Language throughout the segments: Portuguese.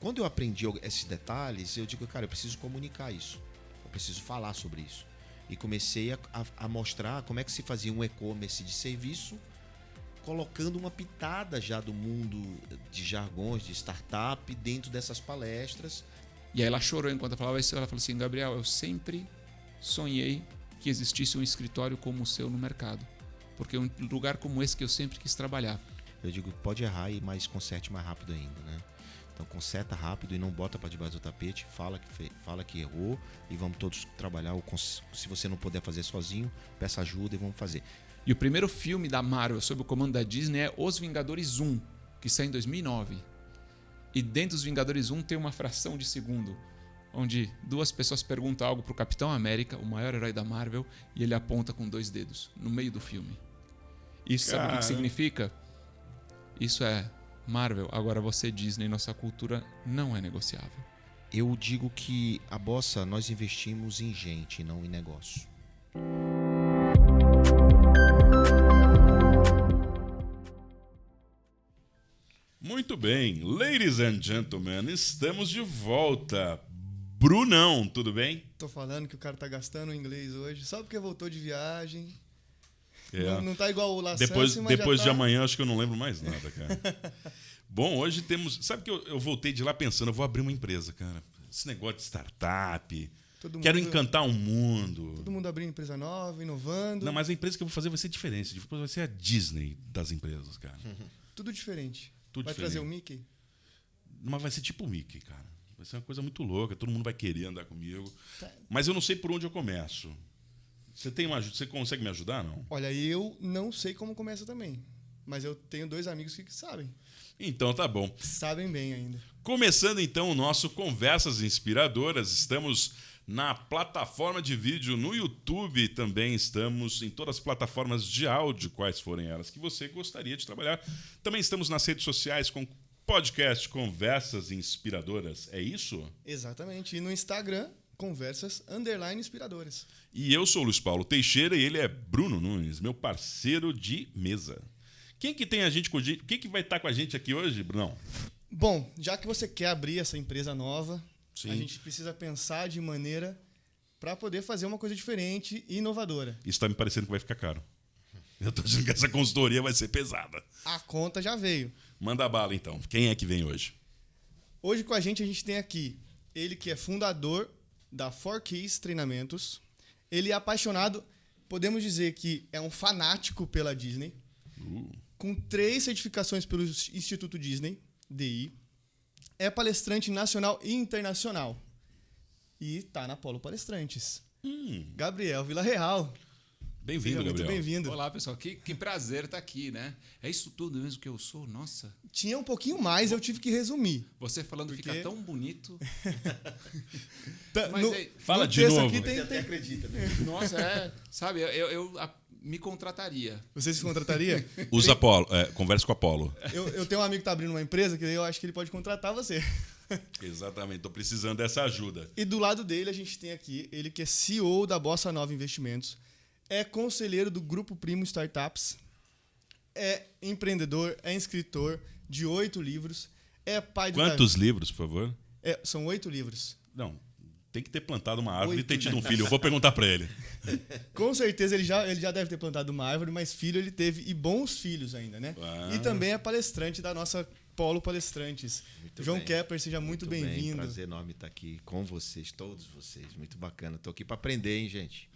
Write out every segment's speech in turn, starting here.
quando eu aprendi esses detalhes, eu digo, cara, eu preciso comunicar isso. Eu preciso falar sobre isso. E comecei a mostrar como é que se fazia um e-commerce de serviço, colocando uma pitada já do mundo de jargões, de startup, dentro dessas palestras. E aí ela chorou enquanto eu falava isso. Ela falou assim: Gabriel, eu sempre sonhei que existisse um escritório como o seu no mercado. Porque é um lugar como esse que eu sempre quis trabalhar. Eu digo, pode errar, mas conserte mais rápido ainda, né? Então conserta rápido e não bota para debaixo do tapete, fala que errou e vamos todos trabalhar. Se você não puder fazer sozinho, peça ajuda e vamos fazer. E o primeiro filme da Marvel sob o comando da Disney é Os Vingadores 1, que sai em 2009. E dentro dos Vingadores 1 tem uma fração de segundo, onde duas pessoas perguntam algo pro Capitão América, o maior herói da Marvel, e ele aponta com 2 dedos, no meio do filme. Isso sabe o que significa? Isso é Marvel, agora você Disney, nossa cultura não é negociável. Eu digo que a Bossa, nós investimos em gente, não em negócio. Muito bem, ladies and gentlemen, estamos de volta. Brunão, tudo bem? Tô falando que o cara tá gastando inglês hoje, só porque voltou de viagem. É. Não tá igual o La Depois Sanse, mas de já tá... amanhã, acho que eu não lembro mais nada, cara. Bom, hoje temos... Sabe que eu voltei de lá pensando, eu vou abrir uma empresa, cara. Esse negócio de startup, quero encantar o mundo. Todo mundo abrindo empresa nova, inovando. Não, mas a empresa que eu vou fazer vai ser diferente. Vai ser a Disney das empresas, cara. Tudo diferente. Tudo vai diferente. trazer o Mickey? Mas vai ser tipo o Mickey, cara. Vai ser uma coisa muito louca, todo mundo vai querer andar comigo. Mas eu não sei por onde eu começo. Você consegue me ajudar, não? Olha, eu não sei como começa também. Mas eu tenho 2 amigos que sabem. Então tá bom. Sabem bem ainda. Começando então o nosso Conversas Inspiradoras, estamos na plataforma de vídeo no YouTube, também estamos em todas as plataformas de áudio, quais forem elas que você gostaria de trabalhar. Também estamos nas redes sociais com podcast Conversas Inspiradoras, é isso? Exatamente. E no Instagram, Conversas_Inspiradoras. E eu sou o Luiz Paulo Teixeira e ele é Bruno Nunes, meu parceiro de mesa. Quem que vai estar com a gente aqui hoje, Brunão? Bom, já que você quer abrir essa empresa nova, Sim. A gente precisa pensar de maneira para poder fazer uma coisa diferente e inovadora. Isso está me parecendo que vai ficar caro. Eu tô achando que essa consultoria vai ser pesada. A conta já veio. Manda bala, então. Quem é que vem hoje? Hoje com a gente tem aqui ele que é fundador da 4Keys Treinamentos. Ele é apaixonado, podemos dizer que é um fanático pela Disney, com 3 certificações pelo Instituto Disney, DI. É palestrante nacional e internacional. E tá na Polo Palestrantes. Gabriel Villarreal. Bem-vindo, Gabriel. Muito bem-vindo. Olá, pessoal. Que prazer estar aqui, né? É isso tudo mesmo que eu sou? Nossa. Tinha um pouquinho mais, eu tive que resumir. Você falando fica tão bonito. Mas fala de novo. Aqui Você até acredita, né? Nossa, sabe, eu me contrataria. Você se contrataria? Usa Apolo, conversa com o Apolo. Eu tenho um amigo que tá abrindo uma empresa que eu acho que ele pode contratar você. Exatamente, tô precisando dessa ajuda. E do lado dele a gente tem aqui ele que é CEO da Bossa Nova Investimentos, é conselheiro do Grupo Primo Startups, é empreendedor, é escritor de 8 livros, é pai do... Quantos livros, por favor? São 8 livros. Não, tem que ter plantado uma árvore 8, e ter tido um filho. Eu vou perguntar para ele. Com certeza ele já deve ter plantado uma árvore, mas filho ele teve, e bons filhos ainda, né? E também é palestrante da nossa Polo Palestrantes. Muito João bem. Kepler, seja muito bem-vindo. Prazer enorme estar aqui com vocês, todos vocês. Muito bacana. Tô aqui para aprender, hein, gente?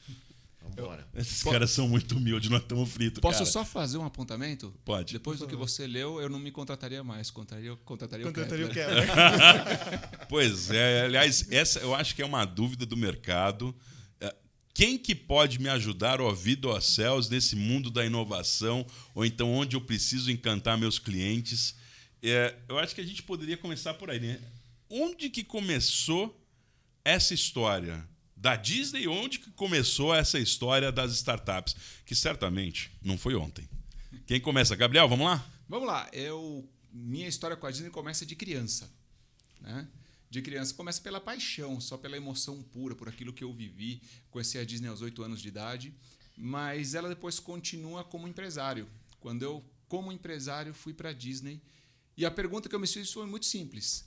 Vambora. Esses caras são muito humildes, nós estamos fritos, Posso cara. só fazer um apontamento? Pode. Depois do que você leu, eu não me contrataria mais. Contrataria o Contrataria o Kepler. Kepler. Pois é, aliás, essa eu acho que é uma dúvida do mercado. Quem que pode me ajudar, ó vida, ó céus, nesse mundo da inovação, ou então onde eu preciso encantar meus clientes? Eu acho que a gente poderia começar por aí, né? Onde que começou essa história da Disney? Onde que começou essa história das startups? Que certamente não foi ontem. Quem começa? Gabriel, vamos lá? Vamos lá. Minha história com a Disney começa de criança, né? De criança começa pela paixão, só pela emoção pura, por aquilo que eu vivi. Conheci a Disney aos 8 anos de idade, mas ela depois continua como empresário. Quando eu, como empresário, fui para a Disney, e a pergunta que eu me fiz foi muito simples.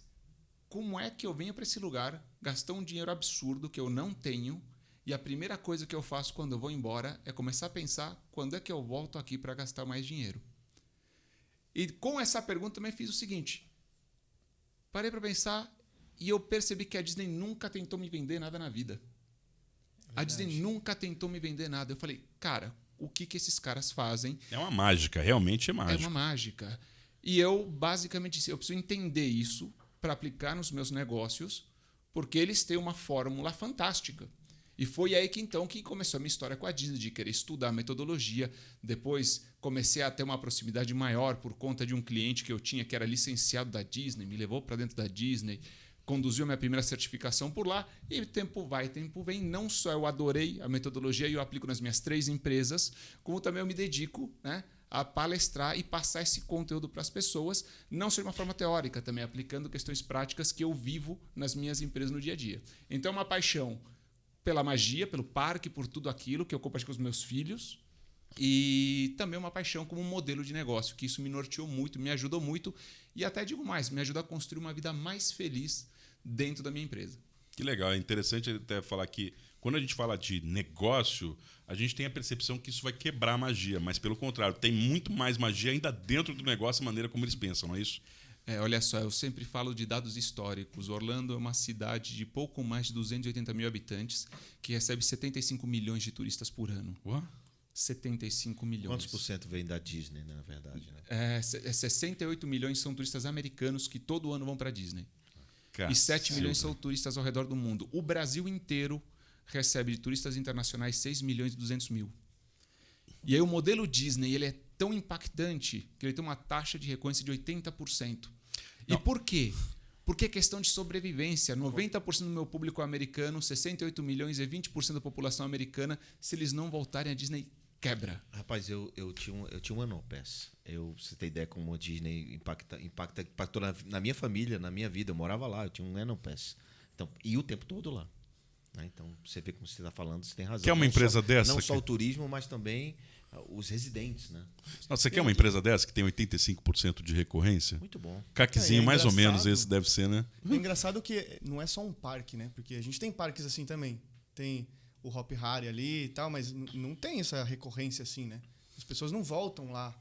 como é que eu venho para esse lugar, gastar um dinheiro absurdo que eu não tenho, e a primeira coisa que eu faço quando eu vou embora é começar a pensar quando é que eu volto aqui para gastar mais dinheiro. E com essa pergunta também fiz o seguinte, parei para pensar e eu percebi que a Disney nunca tentou me vender nada na vida. A Disney nunca tentou me vender nada. Eu falei, cara, o que esses caras fazem? É uma mágica, realmente é É mágica. uma mágica. E eu, basicamente, disse, eu preciso entender isso para aplicar nos meus negócios, porque eles têm uma fórmula fantástica. E foi aí que começou a minha história com a Disney, de querer estudar a metodologia. Depois comecei a ter uma proximidade maior por conta de um cliente que eu tinha, que era licenciado da Disney, me levou para dentro da Disney, conduziu a minha primeira certificação por lá, e tempo vai, tempo vem. Não só eu adorei a metodologia e eu aplico nas minhas 3 empresas, como também eu me dedico, né, a palestrar e passar esse conteúdo para as pessoas, não só de uma forma teórica, também aplicando questões práticas que eu vivo nas minhas empresas no dia a dia. Então, é uma paixão pela magia, pelo parque, por tudo aquilo que eu compartilho com os meus filhos, e também uma paixão como um modelo de negócio, que isso me norteou muito, me ajudou muito, e até digo mais, me ajuda a construir uma vida mais feliz dentro da minha empresa. Que legal, é interessante até falar que quando a gente fala de negócio, a gente tem a percepção que isso vai quebrar a magia, mas pelo contrário, tem muito mais magia ainda dentro do negócio, a maneira como eles pensam, não é isso? Olha só, eu sempre falo de dados históricos. Orlando é uma cidade de pouco mais de 280 mil habitantes que recebe 75 milhões de turistas por ano. Ué? 75 milhões. Quantos por cento vem da Disney, né, na verdade? Né? 68 milhões são turistas americanos que todo ano vão para a Disney. Cacilda. E 7 milhões são turistas ao redor do mundo. O Brasil inteiro recebe de turistas internacionais 6 milhões e 200 mil. E aí o modelo Disney ele é tão impactante que ele tem uma taxa de recorrência de 80%. E por quê? Porque é questão de sobrevivência. 90% do meu público é americano, 68 milhões e 20% da população americana. Se eles não voltarem, a Disney quebra. Rapaz, eu tinha um Annual Pass. Você tem ideia como a Disney impactou na minha família, na minha vida. Eu morava lá, eu tinha um Annual Pass. Então, e o tempo todo lá. Né? Então, você vê como você está falando, você tem razão. Quer uma empresa dessa? Não só o turismo, mas também os residentes. Né? Nossa, você quer uma empresa dessa que tem 85% de recorrência? Muito bom. Caquezinho, mais ou engraçado. menos, esse deve ser, né? É engraçado que não é só um parque, né? Porque a gente tem parques assim também. Tem o Hop Hari ali e tal, mas não tem essa recorrência assim, né? As pessoas não voltam lá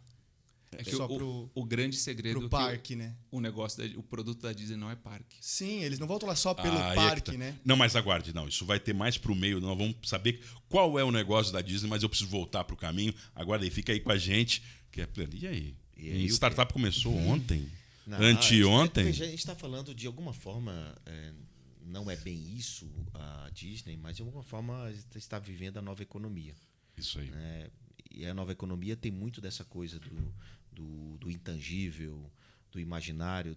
Que só o grande segredo pro é parque, né? o negócio, o produto da Disney não é parque. Sim, eles não voltam lá só pelo Aí é que parque, tá. né? Não, mas aguarde, não. Isso vai ter mais pro meio. Nós vamos saber qual é o negócio da Disney, mas eu preciso voltar pro caminho. Aguarda aí, fica aí com a gente. E aí? E aí, A startup começou ontem? Não, Anteontem? a gente está falando de alguma forma, não é bem isso a Disney, mas de alguma forma está vivendo a nova economia. Isso aí. Né? E a nova economia tem muito dessa coisa do intangível, do imaginário,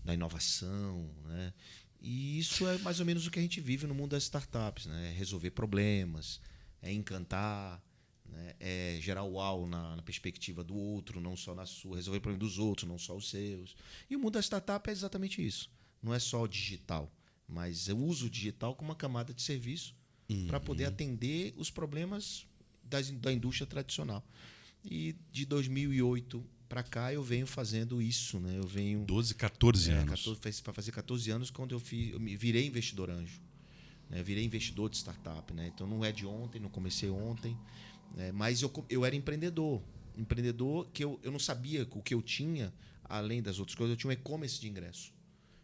da inovação. Né? E isso é mais ou menos o que a gente vive no mundo das startups. Né? É resolver problemas, é encantar, né? É gerar uau na perspectiva do outro, não só na sua, resolver o problema dos outros, não só os seus. E o mundo da startup é exatamente isso. Não é só o digital, mas eu uso o digital como uma camada de serviço para poder atender os problemas da indústria tradicional. E de 2008 para cá eu venho fazendo isso. Né? Eu venho 12, 14 anos. Para fazer 14 anos quando eu me virei investidor anjo. Né? Virei investidor de startup. Né? Então não é de ontem, não comecei ontem. Mas eu era empreendedor. Empreendedor que eu não sabia o que eu tinha, além das outras coisas. Eu tinha um e-commerce de ingresso.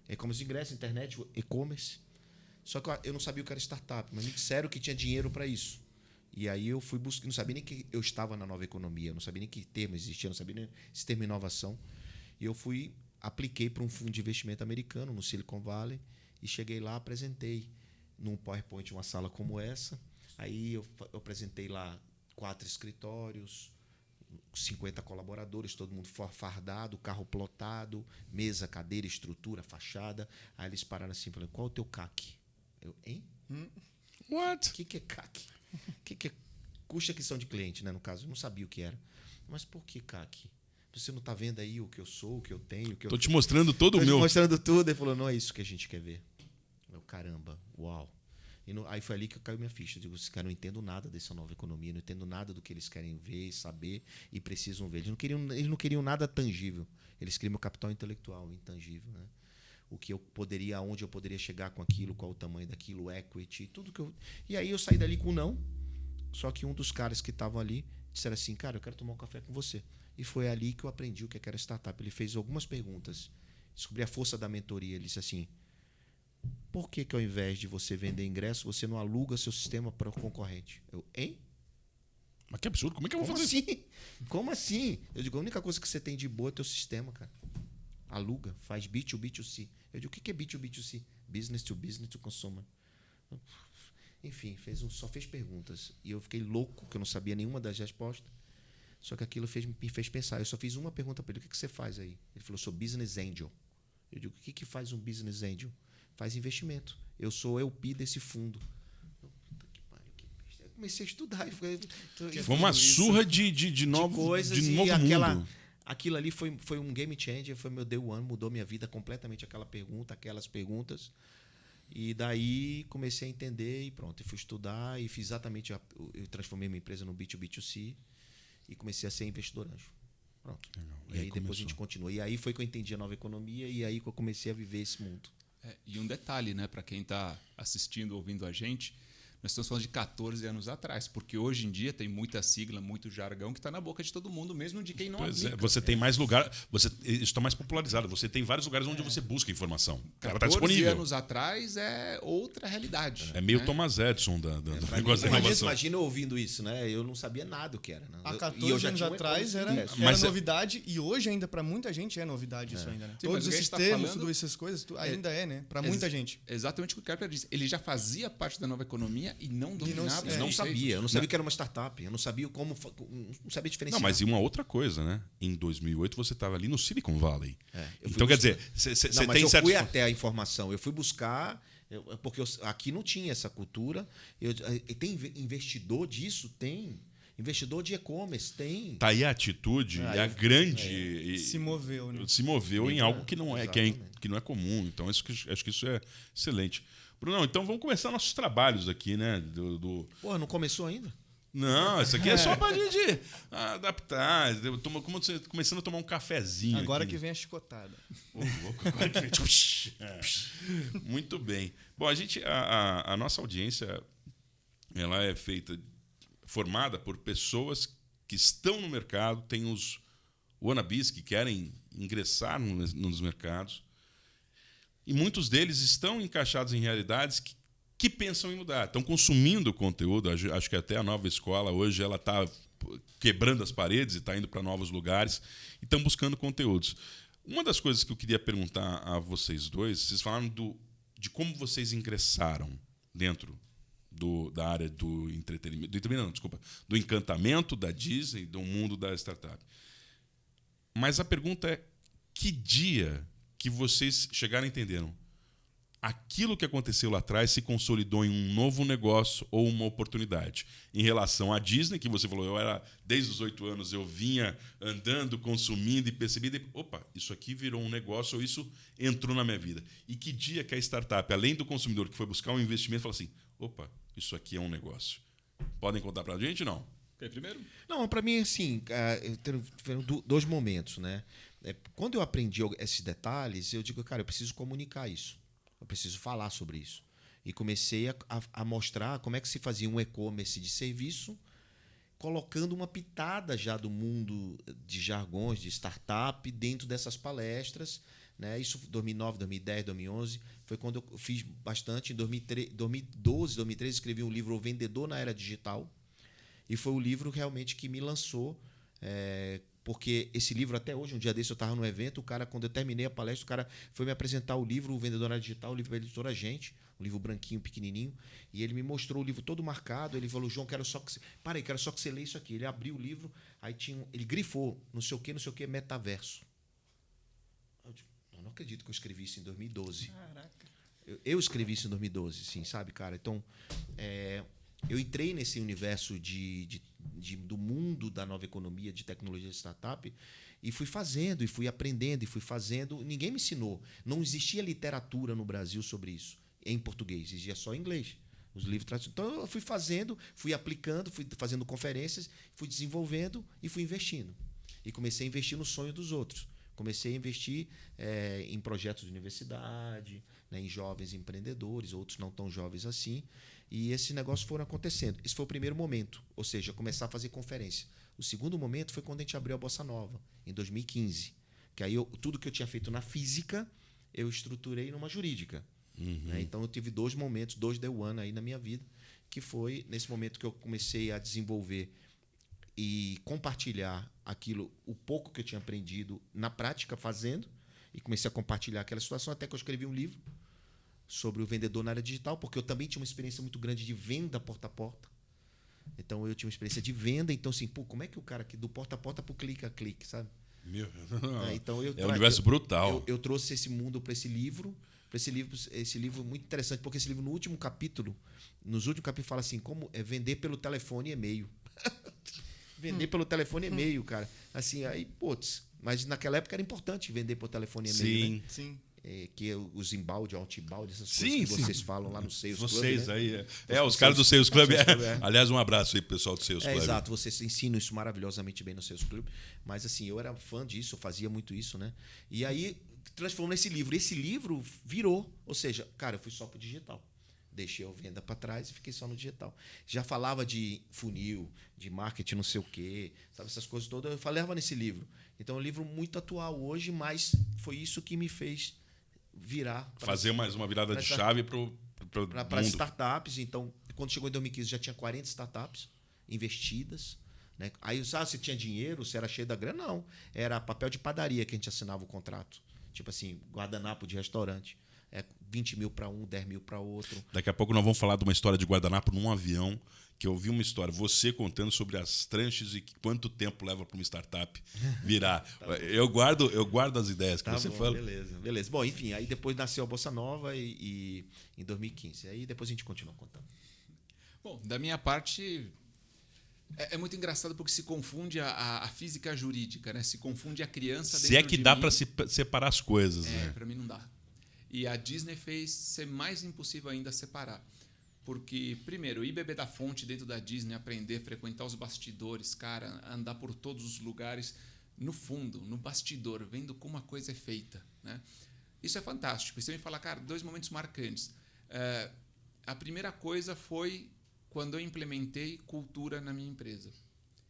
E-commerce de ingresso, internet, e-commerce. Só que eu não sabia o que era startup, mas me disseram que tinha dinheiro para isso. E aí eu fui buscar, não sabia nem que eu estava na nova economia, não sabia nem que termo existia, não sabia nem esse termo inovação. E eu apliquei para um fundo de investimento americano no Silicon Valley e cheguei lá, apresentei num PowerPoint uma sala como essa. Aí eu apresentei lá 4 escritórios, 50 colaboradores, todo mundo fardado, carro plotado, mesa, cadeira, estrutura, fachada. Aí eles pararam assim e falaram, qual é o teu CAC? Eu, hein? What? O que é CAC? O que é custo de aquisição de cliente, né? No caso, eu não sabia o que era. Mas por que CAC? Você não está vendo aí o que eu sou, o que eu tenho? Estou te mostrando todo o meu... Estou te mostrando tudo. Ele falou, não é isso que a gente quer ver. Eu, caramba, uau. Aí foi ali que caiu minha ficha. Eu digo, esses caras não entendo nada dessa nova economia, não entendo nada do que eles querem ver, saber e precisam ver. Eles não queriam nada tangível. Eles queriam o capital intelectual, intangível. Né? o que eu poderia, aonde eu poderia chegar com aquilo, qual o tamanho daquilo, equity, tudo que eu... E aí eu saí dali com não, só que um dos caras que estavam ali disseram assim, cara, eu quero tomar um café com você. E foi ali que eu aprendi o que era startup. Ele fez algumas perguntas, descobri a força da mentoria. Ele disse assim, por que ao invés de você vender ingresso, você não aluga seu sistema para o concorrente? Eu, hein? Mas que absurdo, como é que eu vou fazer isso? Assim? Como assim? Eu digo, a única coisa que você tem de boa é teu sistema, cara. Aluga, faz B2B2C. Eu digo, o que é B2B2C? Business to consumer. Enfim, só fez perguntas. E eu fiquei louco, que eu não sabia nenhuma das respostas. Só que aquilo me fez pensar. Eu só fiz uma pergunta para ele, o que você faz aí? Ele falou, sou business angel. Eu digo, o que faz um business angel? Faz investimento. Eu sou LP desse fundo. Eu comecei a estudar. Foi uma surra de novo mundo. Aquilo ali foi um game changer, foi meu day one, mudou minha vida completamente aquelas perguntas. E daí comecei a entender e pronto. Eu fui estudar e fiz exatamente... Eu transformei minha empresa no B2B2C e comecei a ser investidor anjo. Pronto. Legal. E aí depois a gente continua. E aí foi que eu entendi a nova economia e aí que eu comecei a viver esse mundo. E um detalhe, né, para quem está assistindo, ouvindo a gente, nós estamos falando de 14 anos atrás, porque hoje em dia tem muita sigla, muito jargão que está na boca de todo mundo, mesmo de quem não aplica. Você tem mais lugar, isso está mais popularizado. Você tem vários lugares onde você busca informação. Ela está 14 disponível. anos atrás é outra realidade. É meio né? Thomas Edison do negócio da inovação. Imagina eu ouvindo isso, né? Eu não sabia nada o que era. Né? Há 14 anos atrás era novidade e hoje ainda para muita gente é novidade isso ainda. Né? Sim, todos esses termos, todas essas coisas, ainda né? Para muita gente. Exatamente o que o Kepler disse. Ele já fazia parte da nova economia e não dominava. Eu não sabia. Eu não sabia que era uma startup. Eu não sabia não sabia diferenciar. Não, mas e uma outra coisa, né? Em 2008 você estava ali no Silicon Valley. Então quer dizer, você tem eu certo... fui até a informação. Eu fui buscar porque aqui não tinha essa cultura. Tem investidor disso? Tem. Investidor de e-commerce? Tem. Tá aí a atitude e a grande... Se moveu, né? Se moveu em algo que não é, que não é comum. Então acho que isso é excelente. Brunão, então vamos começar nossos trabalhos aqui, né? Porra, não começou ainda? Não, isso aqui é só pra gente adaptar. Começando a tomar um cafezinho. Agora aqui. que vem a chicotada. Agora que vem... Muito bem. Bom, a nossa audiência ela é formada por pessoas que estão no mercado, tem os wannabes que querem ingressar nos mercados. E muitos deles estão encaixados em realidades que pensam em mudar. Estão consumindo conteúdo. Acho que até a nova escola hoje ela está quebrando as paredes e está indo para novos lugares e estão buscando conteúdos. Uma das coisas que eu queria perguntar a vocês dois, vocês falaram de como vocês ingressaram dentro da área do entretenimento, do encantamento da Disney, do mundo da startup. Mas a pergunta é, que dia que vocês chegaram e entenderam aquilo que aconteceu lá atrás se consolidou em um novo negócio ou uma oportunidade? Em relação à Disney, que você falou, desde os 8 anos eu vinha andando, consumindo e percebi, opa, isso aqui virou um negócio ou isso entrou na minha vida. E que dia que a startup, além do consumidor que foi buscar um investimento, falou assim, opa, isso aqui é um negócio. Podem contar pra gente, não? Quer primeiro? Não, para mim, assim, tiveram 2 momentos, né? Quando eu aprendi esses detalhes, eu digo, cara, eu preciso comunicar isso. Eu preciso falar sobre isso. E comecei a mostrar como é que se fazia um e-commerce de serviço, colocando uma pitada já do mundo de jargões, de startup, dentro dessas palestras. Né? Isso 2009, 2010, 2011. Foi quando eu fiz bastante. Em 2012, 2013, escrevi um livro, O Vendedor na Era Digital. E foi o livro realmente que me lançou... porque esse livro, até hoje, um dia desse eu estava no evento, o cara, quando eu terminei a palestra, o cara foi me apresentar o livro, O Vendedor na Era Digital, o livro da editora Gente, um livro branquinho, pequenininho, e ele me mostrou o livro todo marcado, ele falou, João, quero só que você lê isso aqui. Ele abriu o livro, aí ele grifou, não sei o que, metaverso. Eu não acredito que eu escrevi isso em 2012. Caraca. Eu escrevi isso em 2012, sim, sabe, cara? Então, eu entrei nesse universo do mundo da nova economia, de tecnologia de startup, e fui fazendo, e fui aprendendo, e fui fazendo. Ninguém me ensinou. Não existia literatura no Brasil sobre isso, em português. Existia só em inglês. Os livros tradicionais. Então, eu fui fazendo, fui aplicando, fui fazendo conferências, fui desenvolvendo e fui investindo. E comecei a investir no sonho dos outros. comecei a investir em projetos de universidade, né, em jovens empreendedores, outros não tão jovens assim. E esses negócios foram acontecendo. Esse foi o primeiro momento, ou seja, começar a fazer conferência. O segundo momento foi quando a gente abriu a Bossa Nova, em 2015. Que aí tudo que eu tinha feito na física, eu estruturei numa jurídica. Né? Então eu tive 2 momentos, 2 day one aí na minha vida, que foi nesse momento que eu comecei a desenvolver e compartilhar aquilo, o pouco que eu tinha aprendido na prática, fazendo, e comecei a compartilhar aquela situação, até que eu escrevi um livro sobre o vendedor na área digital, porque eu também tinha uma experiência muito grande de venda porta a porta. Então eu tinha uma experiência de venda, então assim, como é que o cara aqui do porta a porta para o clique a clique, sabe? Então é um universo brutal. Eu trouxe esse mundo para esse livro, esse livro muito interessante, porque esse livro nos últimos capítulos fala assim, como é vender pelo telefone e e-mail. Vender pelo telefone e e-mail, cara. Assim, aí, putz, mas naquela época era importante vender por telefone e e-mail, né? Sim. Que os inbound, outbound, essas coisas que vocês falam lá no Sales Club. Vocês né? aí. Os caras do Sales Club. Club. Aliás, um abraço aí pro pessoal do Sales Club. Exato, vocês ensinam isso maravilhosamente bem no Sales Club. Mas assim, eu era fã disso, eu fazia muito isso, né? E aí, transformou nesse livro. Esse livro virou, ou seja, cara, eu fui só pro digital. Deixei a venda para trás e fiquei só no digital. Já falava de funil, de marketing não sei o quê, sabe, essas coisas todas, eu falava nesse livro. Então é um livro muito atual hoje, mas foi isso que me fez virar. Fazer mais uma virada de chave para as startups. Então, quando chegou em 2015, já tinha 40 startups investidas. Né? Aí, você tinha dinheiro, você era cheio da grana? Não. Era papel de padaria que a gente assinava o contrato. Tipo assim, guardanapo de restaurante. 20 mil para um, 10 mil para outro. Daqui a pouco nós vamos falar de uma história de guardanapo num avião, que eu vi uma história, você contando sobre as tranches e quanto tempo leva para uma startup virar. Tá eu guardo as ideias que você fala. Beleza. Bom, enfim, aí depois nasceu a Bossa Nova e em 2015. Aí depois a gente continua contando. Bom, da minha parte, é muito engraçado porque se confunde a física e a jurídica, né? Se confunde a criança dentro de mim. Se é que dá para separar as coisas, né? Para mim não dá. E a Disney fez ser mais impossível ainda separar. Porque, primeiro, ir beber da fonte dentro da Disney, aprender, frequentar os bastidores, cara, andar por todos os lugares, no fundo, no bastidor, vendo como a coisa é feita. Né? Isso é fantástico. E você me fala, cara, 2 momentos marcantes. A primeira coisa foi quando eu implementei cultura na minha empresa.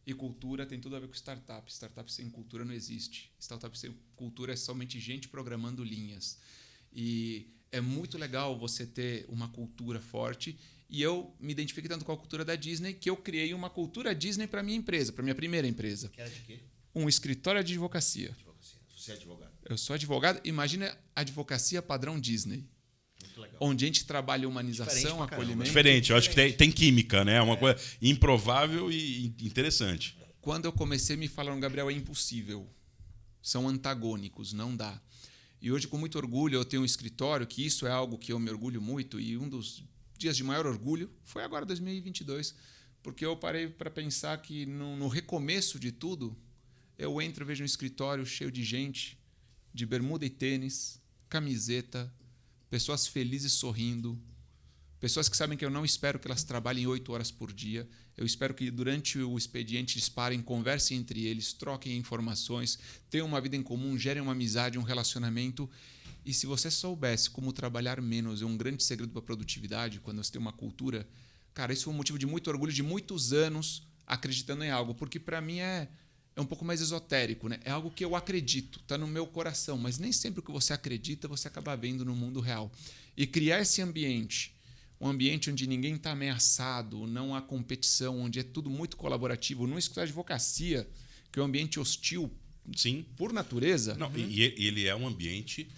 E cultura tem tudo a ver com startup. Startup sem cultura não existe. Startup sem cultura é somente gente programando linhas. E é muito legal você ter uma cultura forte. E eu me identifiquei tanto com a cultura da Disney que eu criei uma cultura Disney para minha empresa, para minha primeira empresa. Que era de quê? Um escritório de advocacia. Você é advogado? Eu sou advogado. Imagina a advocacia padrão Disney. Muito legal. Onde a gente trabalha humanização, acolhimento. Diferente, eu acho que tem química, né? Uma coisa improvável e interessante. Quando eu comecei, me falaram, Gabriel, é impossível. São antagônicos, não dá. E hoje, com muito orgulho, eu tenho um escritório, que isso é algo que eu me orgulho muito, e um dos dias de maior orgulho foi agora, 2022, porque eu parei para pensar que no recomeço de tudo, eu entro e vejo um escritório cheio de gente, de bermuda e tênis, camiseta, pessoas felizes sorrindo, pessoas que sabem que eu não espero que elas trabalhem 8 horas por dia. Eu espero que durante o expediente eles parem, conversem entre eles, troquem informações, tenham uma vida em comum, gerem uma amizade, um relacionamento. E se você soubesse como trabalhar menos, é um grande segredo para a produtividade, quando você tem uma cultura, cara, isso foi um motivo de muito orgulho, de muitos anos acreditando em algo, porque para mim é um pouco mais esotérico, né? É algo que eu acredito, está no meu coração, mas nem sempre o que você acredita você acaba vendo no mundo real. E criar esse ambiente, um ambiente onde ninguém está ameaçado, não há competição, onde é tudo muito colaborativo, não escutar advocacia, que é um ambiente hostil, sim, por natureza. Não, e ele é um ambiente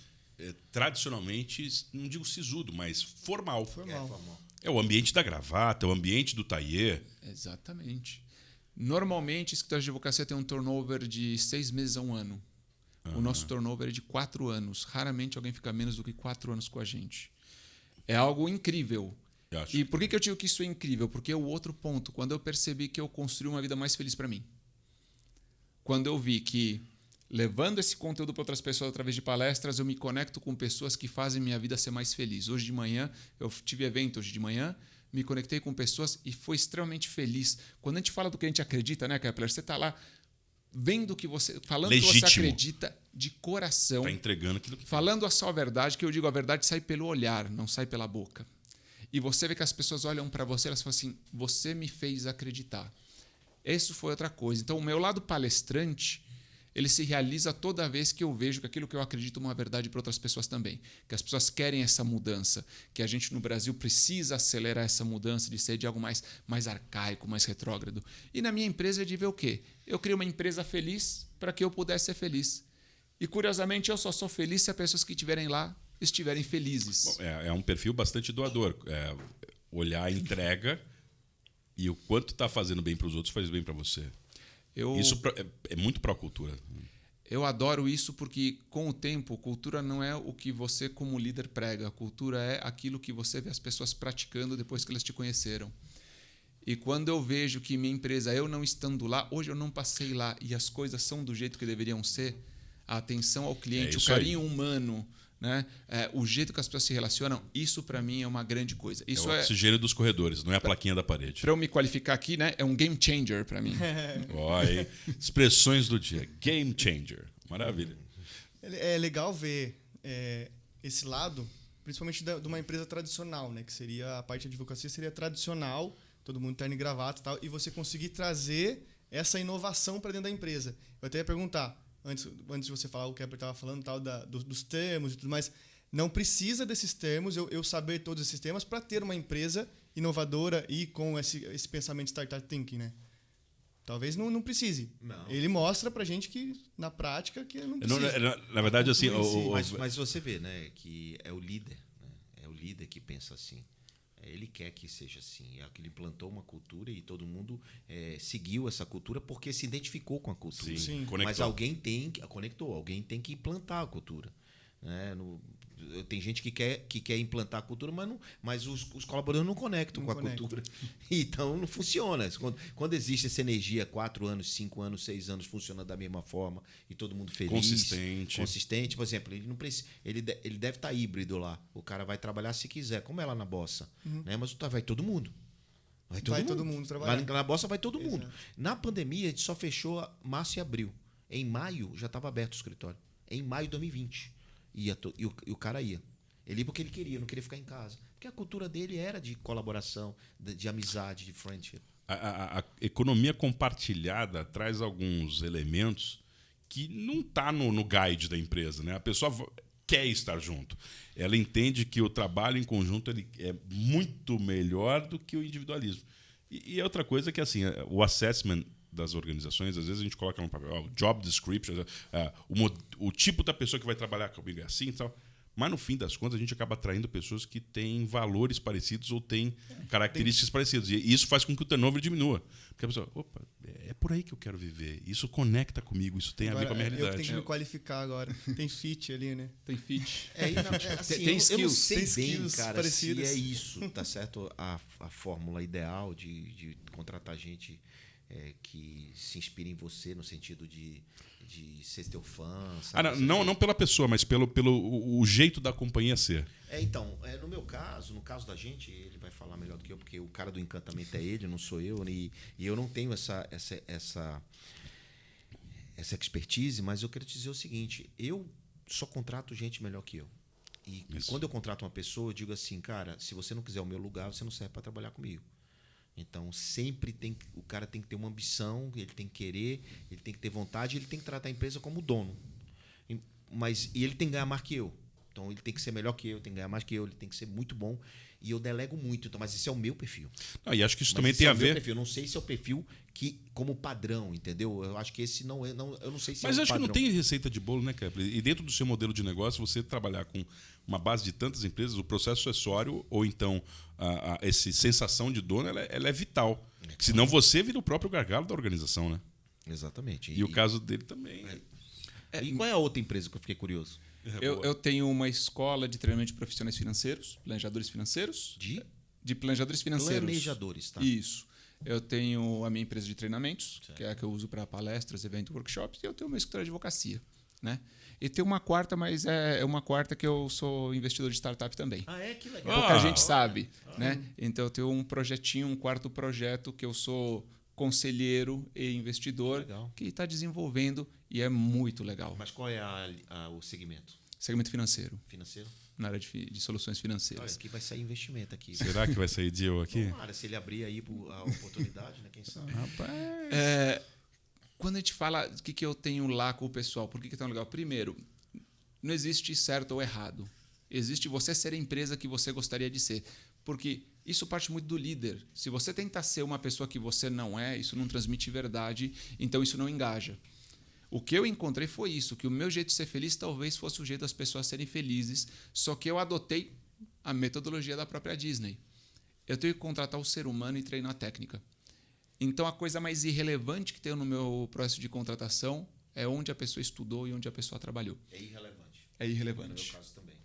tradicionalmente, não digo sisudo, mas formal. É o ambiente da gravata, é o ambiente do tailleur. Exatamente. Normalmente, escritórios de advocacia tem um turnover de 6 meses a 1 ano. O nosso turnover é de 4 anos. Raramente alguém fica menos do que 4 anos com a gente. É algo incrível. E por que eu digo que isso é incrível? Porque é o outro ponto. Quando eu percebi que eu construí uma vida mais feliz para mim. Quando eu vi que, levando esse conteúdo para outras pessoas através de palestras, eu me conecto com pessoas que fazem minha vida ser mais feliz. Hoje de manhã, eu tive evento hoje de manhã, me conectei com pessoas e foi extremamente feliz. Quando a gente fala do que a gente acredita, né, Kepler? Você está lá, vendo que você... Falando que você Legítimo. acredita de coração. Tá entregando aquilo que... Falando a sua verdade, que eu digo, a verdade sai pelo olhar, não sai pela boca. E você vê que as pessoas olham para você, elas falam assim, você me fez acreditar. Isso foi outra coisa. Então, o meu lado palestrante, ele se realiza toda vez que eu vejo que aquilo que eu acredito é uma verdade para outras pessoas também. Que as pessoas querem essa mudança, que a gente no Brasil precisa acelerar essa mudança de ser de algo mais arcaico, mais retrógrado. E na minha empresa é de ver o quê? Eu criei uma empresa feliz para que eu pudesse ser feliz. E, curiosamente, eu só sou feliz se as pessoas que estiverem lá estiverem felizes. Bom, é um perfil bastante doador. Olhar a entrega e o quanto está fazendo bem para os outros faz bem para você. Isso é muito pró-cultura. Eu adoro isso porque, com o tempo, cultura não é o que você, como líder, prega. A cultura é aquilo que você vê as pessoas praticando depois que elas te conheceram. E quando eu vejo que minha empresa, eu não estando lá, hoje eu não passei lá e as coisas são do jeito que deveriam ser, a atenção ao cliente, o carinho humano, né? O jeito que as pessoas se relacionam, isso para mim é uma grande coisa. Isso é o oxigênio dos corredores, não é a plaquinha da parede. Para eu me qualificar aqui, né? É um game changer para mim. Olha, expressões do dia. Game changer. Maravilha. É legal ver esse lado, principalmente de uma empresa tradicional, né? Que seria a parte de advocacia seria tradicional, todo mundo terno e gravata e tal, e você conseguir trazer essa inovação para dentro da empresa. Eu até ia perguntar, antes de você falar o que a Kepler estava falando, tal, dos termos e tudo mais, não precisa desses termos, eu saber todos esses temas para ter uma empresa inovadora e com esse pensamento startup thinking, né? Talvez não precise. Não. Ele mostra pra gente que, na prática, que não precisa. Na verdade, assim... Mas você vê, né, que é o líder. Né? É o líder que pensa assim. Ele quer que seja assim. Ele plantou uma cultura e todo mundo seguiu essa cultura porque se identificou com a cultura. Sim. Mas alguém tem que implantar a cultura. Né? Tem gente que quer implantar a cultura, mas os colaboradores não conectam com a cultura. Então não funciona. Quando existe essa energia, 4 anos, 5 anos, 6 anos funcionando da mesma forma e todo mundo feliz. Consistente. Por exemplo, ele deve estar híbrido lá. O cara vai trabalhar se quiser, como é lá na Bossa. Né? Mas vai todo mundo. Vai todo mundo trabalhar. Lá na Bossa vai todo mundo. Na pandemia, a gente só fechou março e abril. Em maio, já estava aberto o escritório. Em maio de 2020. E o cara ia. Ele ia porque ele queria, não queria ficar em casa. Porque a cultura dele era de colaboração, de amizade, de friendship. A economia compartilhada traz alguns elementos que não está no guide da empresa. Né? A pessoa quer estar junto. Ela entende que o trabalho em conjunto ele é muito melhor do que o individualismo. E outra coisa que assim, o assessment das organizações, às vezes a gente coloca no papel o job description, o tipo da pessoa que vai trabalhar comigo é assim e tal. Mas, no fim das contas, a gente acaba atraindo pessoas que têm valores parecidos ou têm características parecidas. E isso faz com que o turnover diminua. Porque a pessoa, opa, é por aí que eu quero viver. Isso conecta comigo, isso tem a ver com a minha realidade. Eu tenho que me qualificar agora. Tem fit ali, né? Tem fit. Tem skills. Eu não sei tem bem, skills cara, parecidas. se é isso, tá certo? A fórmula ideal de contratar gente que se inspira em você no sentido de ser teu fã. Sabe? Não pela pessoa, mas pelo o jeito da companhia ser. Então, no meu caso, no caso da gente, ele vai falar melhor do que eu, porque o cara do encantamento é ele, não sou eu, e eu não tenho essa expertise, mas eu quero te dizer o seguinte, eu só contrato gente melhor que eu. E quando eu contrato uma pessoa, eu digo assim, cara, se você não quiser o meu lugar, você não serve para trabalhar comigo. Então, sempre o cara tem que ter uma ambição, ele tem que querer, ele tem que ter vontade, ele tem que tratar a empresa como dono. E ele tem que ganhar mais que eu. Então, ele tem que ser melhor que eu, tem que ganhar mais que eu, ele tem que ser muito bom. E eu delego muito, então, mas esse é o meu perfil. E acho que isso também tem a ver... Eu não sei se é o perfil como padrão, entendeu? Eu acho que esse não é... eu não sei se mas é acho padrão. que não tem receita de bolo, né, Kepler? E dentro do seu modelo de negócio, você trabalhar com uma base de tantas empresas, o processo sucessório ou então essa sensação de dono, ela é vital. Senão você vira o próprio gargalo da organização, né? Exatamente. E o caso dele também... E qual é a outra empresa que eu fiquei curioso? Eu tenho uma escola de treinamento de profissionais financeiros, planejadores financeiros. De planejadores financeiros. Planejadores, tá? Isso. Eu tenho a minha empresa de treinamentos, certo, que é a que eu uso para palestras, eventos, workshops, e eu tenho uma escritório de advocacia. Né? E tem uma quarta, mas é uma quarta que eu sou investidor de startup também. Que legal. Pouca gente sabe. Né? Então eu tenho um projetinho, um quarto projeto que eu sou conselheiro e investidor Legal. que está desenvolvendo e é muito legal. Mas qual é o segmento? Segmento financeiro, Financeiro? na área de soluções Olha, financeiras. aqui vai sair investimento aqui. Será que vai sair deal aqui? Tomara, se ele abrir aí a oportunidade, né? Quem sabe? Rapaz. Quando a gente fala o que eu tenho lá com o pessoal, por que é tão legal? Primeiro, não existe certo ou errado. Existe você ser a empresa que você gostaria de ser. Porque isso parte muito do líder. Se você tentar ser uma pessoa que você não é, isso não transmite verdade, então isso não engaja. O que eu encontrei foi isso, que o meu jeito de ser feliz talvez fosse o jeito das pessoas serem felizes, só que eu adotei a metodologia da própria Disney. Eu tenho que contratar o ser humano e treinar a técnica. Então, a coisa mais irrelevante que tem no meu processo de contratação é onde a pessoa estudou e onde a pessoa trabalhou. É irrelevante. É No irrelevante. meu caso também.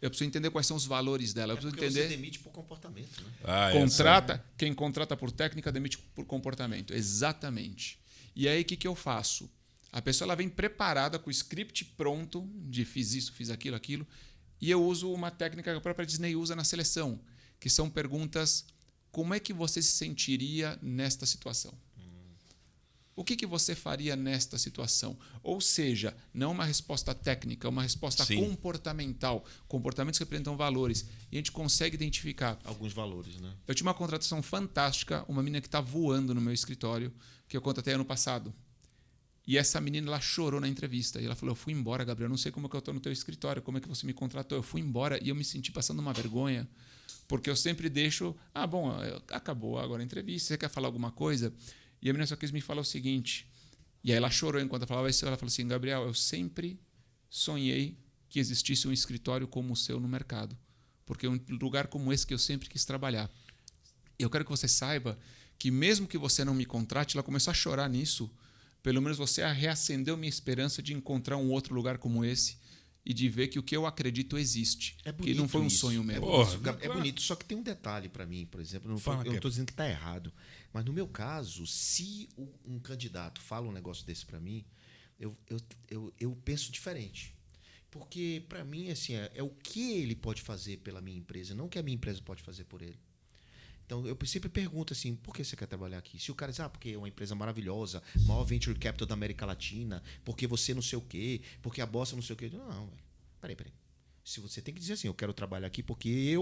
Eu preciso entender quais são os valores dela. Eu preciso porque entender. você demite por comportamento, né? Quem contrata por técnica demite por comportamento. Exatamente. E aí, o que eu faço? A pessoa ela vem preparada com o script pronto de fiz isso, fiz aquilo, e eu uso uma técnica que a própria Disney usa na seleção, que são perguntas: como é que você se sentiria nesta situação? O que você faria nesta situação? Ou seja, não uma resposta técnica, uma resposta Sim. comportamental. Comportamentos que representam valores. E a gente consegue identificar. Alguns valores, né? Eu tive uma contratação fantástica, uma menina que está voando no meu escritório, que eu contratei ano passado. E essa menina, ela chorou na entrevista. E ela falou: eu fui embora, Gabriel, não sei como é que eu estou no teu escritório, como é que você me contratou. Eu fui embora e eu me senti passando uma vergonha, porque eu sempre deixo... acabou agora a entrevista, você quer falar alguma coisa? E a menina só quis me falar o seguinte, e aí ela chorou enquanto eu falava isso, ela falou assim: Gabriel, eu sempre sonhei que existisse um escritório como o seu no mercado, porque é um lugar como esse que eu sempre quis trabalhar. Eu quero que você saiba que mesmo que você não me contrate, ela começou a chorar nisso, pelo menos você reacendeu minha esperança de encontrar um outro lugar como esse e de ver que o que eu acredito existe. É que não foi um isso. sonho meu. É bonito, só que tem um detalhe para mim, por exemplo. Eu Fala, não estou dizendo que está errado, mas no meu caso, se um candidato fala um negócio desse para mim, eu penso diferente. Porque, para mim, assim, é o que ele pode fazer pela minha empresa, não o que a minha empresa pode fazer por ele. Então, eu sempre pergunto assim: por que você quer trabalhar aqui? Se o cara diz: porque é uma empresa maravilhosa, maior venture capital da América Latina, porque você não sei o quê, porque a bossa não sei o quê. Não, velho. Peraí. Se você tem que dizer assim: eu quero trabalhar aqui porque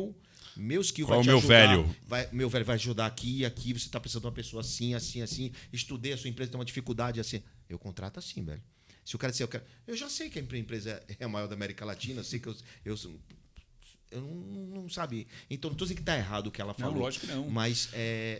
meu skill Qual vai te meu ajudar. velho? Meu velho vai ajudar aqui, você está precisando de uma pessoa assim. Estudei, a sua empresa tem uma dificuldade assim. Eu contrato assim, velho. Se o cara disser: eu já sei que a empresa é a maior da América Latina, eu sei que eu não sabe. Então, não estou dizendo que está errado o que ela falou. Não, lógico que não. Mas,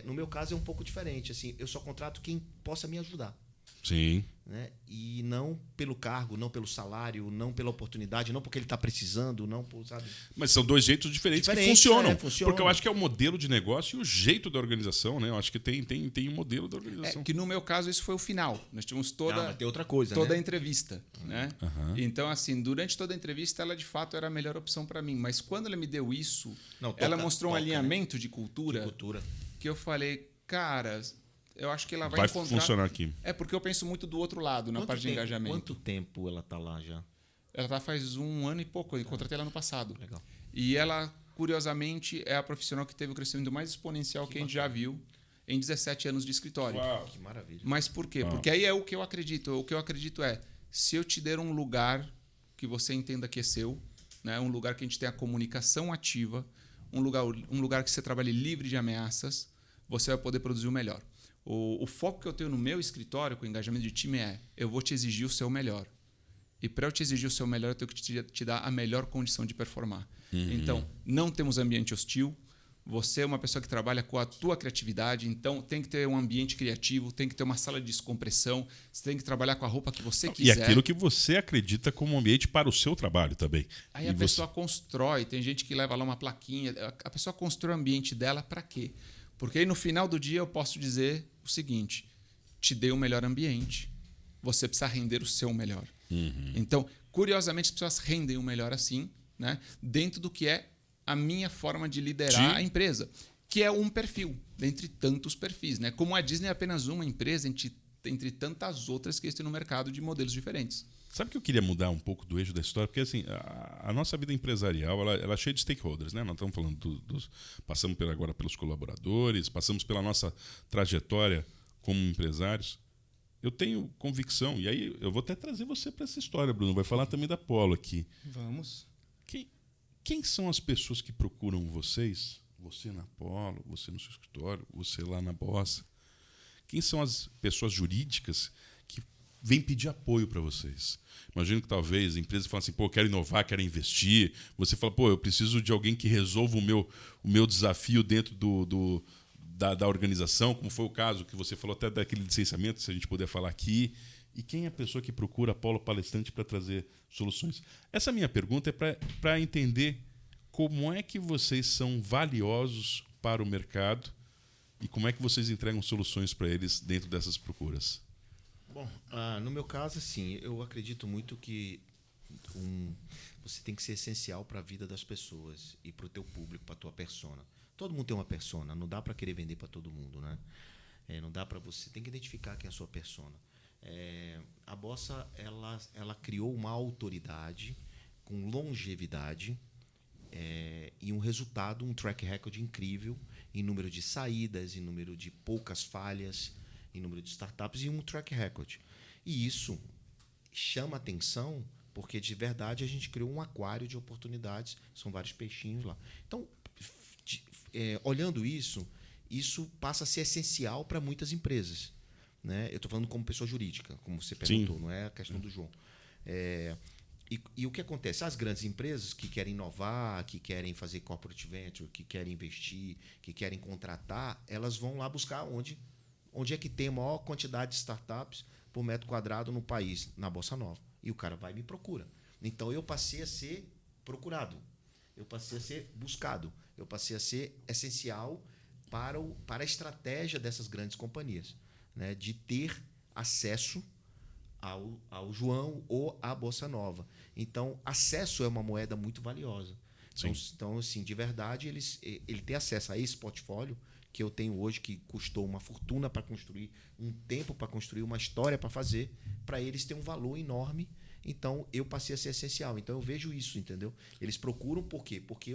no meu caso, é um pouco diferente. Assim, eu só contrato quem possa me ajudar. Sim. Né? E não pelo cargo, não pelo salário, não pela oportunidade, não porque ele está precisando, não por, sabe? Mas são dois jeitos diferentes que Diferentes, funcionam. funcionam. Porque eu acho que é o modelo de negócio e o jeito da organização, né? Eu acho que tem um modelo da É organização. que no meu caso isso foi o final. Nós tivemos Mas tem outra coisa, toda né? a entrevista, né? Então assim, durante toda a entrevista ela de fato era a melhor opção para mim, mas quando ela me deu isso, ela mostrou um alinhamento de cultura, que eu falei: cara, eu acho que ela vai encontrar... funcionar aqui. É porque eu penso muito do outro lado, na parte de engajamento. Quanto tempo ela está lá já? Ela tá faz 1 ano e pouco, eu contratei ela no passado. Legal. E ela, curiosamente, é a profissional que teve o crescimento mais exponencial que a gente já viu em 17 anos de escritório. Uau. Que maravilha. Mas por quê? Porque aí é o que eu acredito. O que eu acredito é, se eu te der um lugar que você entenda que é seu, né? Um lugar que a gente tenha comunicação ativa, um lugar que você trabalhe livre de ameaças, você vai poder produzir o melhor. O foco que eu tenho no meu escritório com o engajamento de time é: eu vou te exigir o seu melhor. E para eu te exigir o seu melhor, eu tenho que te dar a melhor condição de performar. Então, não temos ambiente hostil. Você é uma pessoa que trabalha com a tua criatividade, então tem que ter um ambiente criativo, tem que ter uma sala de descompressão, você tem que trabalhar com a roupa que você quiser. E aquilo que você acredita como ambiente para o seu trabalho também. Aí a pessoa constrói, tem gente que leva lá uma plaquinha, a pessoa constrói o ambiente dela para quê? Porque aí no final do dia eu posso dizer o seguinte: te dei o melhor ambiente, você precisa render o seu melhor. Então, curiosamente, as pessoas rendem o melhor assim, né? Dentro do que é a minha forma de liderar a empresa, que é um perfil, dentre tantos perfis. Né? Como a Disney é apenas uma empresa entre tantas outras que existem no mercado de modelos diferentes. Sabe que eu queria mudar um pouco do eixo da história? Porque assim, a nossa vida empresarial ela é cheia de stakeholders. Né? Nós estamos falando passamos agora pelos colaboradores, passamos pela nossa trajetória como empresários, eu tenho convicção, e aí eu vou até trazer você para essa história, Bruno, vai falar também da Polo aqui. Vamos. Quem são as pessoas que procuram vocês? Você na Polo, você no seu escritório, você lá na Bossa. Quem são as pessoas jurídicas que vêm pedir apoio para vocês? Imagino que talvez a empresa fale assim, pô, eu quero inovar, quero investir. Você fala, pô, eu preciso de alguém que resolva o meu desafio dentro da organização, como foi o caso que você falou até daquele licenciamento, se a gente puder falar aqui. E quem é a pessoa que procura Polo Palestrante para trazer soluções? Essa minha pergunta é para entender como é que vocês são valiosos para o mercado e como é que vocês entregam soluções para eles dentro dessas procuras. Bom, no meu caso, assim, eu acredito muito que você tem que ser essencial para a vida das pessoas e para o teu público, para a tua persona. Todo mundo tem uma persona, não dá para querer vender para todo mundo, né? Não dá para você, tem que identificar quem é a sua persona. A Bossa ela criou uma autoridade com longevidade e um resultado, um track record incrível em número de saídas, em número de poucas falhas, em número de startups e um track record. E isso chama atenção porque, de verdade, a gente criou um aquário de oportunidades, são vários peixinhos lá. Então, olhando isso passa a ser essencial para muitas empresas. Né? Eu estou falando como pessoa jurídica, como você perguntou, Sim. não é a questão do João. E o que acontece? As grandes empresas que querem inovar, que querem fazer corporate venture, que querem investir, que querem contratar, elas vão lá buscar onde é que tem a maior quantidade de startups por metro quadrado no país, na Bossa Nova. E o cara vai e me procura. Então, eu passei a ser procurado, eu passei a ser buscado, eu passei a ser essencial para a estratégia dessas grandes companhias. Né, de ter acesso ao João ou à Bossa Nova. Então, acesso é uma moeda muito valiosa. Então, assim, de verdade, ele ter acesso a esse portfólio que eu tenho hoje, que custou uma fortuna para construir, um tempo para construir, uma história para fazer, para eles tem um valor enorme. Então, eu passei a ser essencial. Então, eu vejo isso, entendeu? Eles procuram por quê? Porque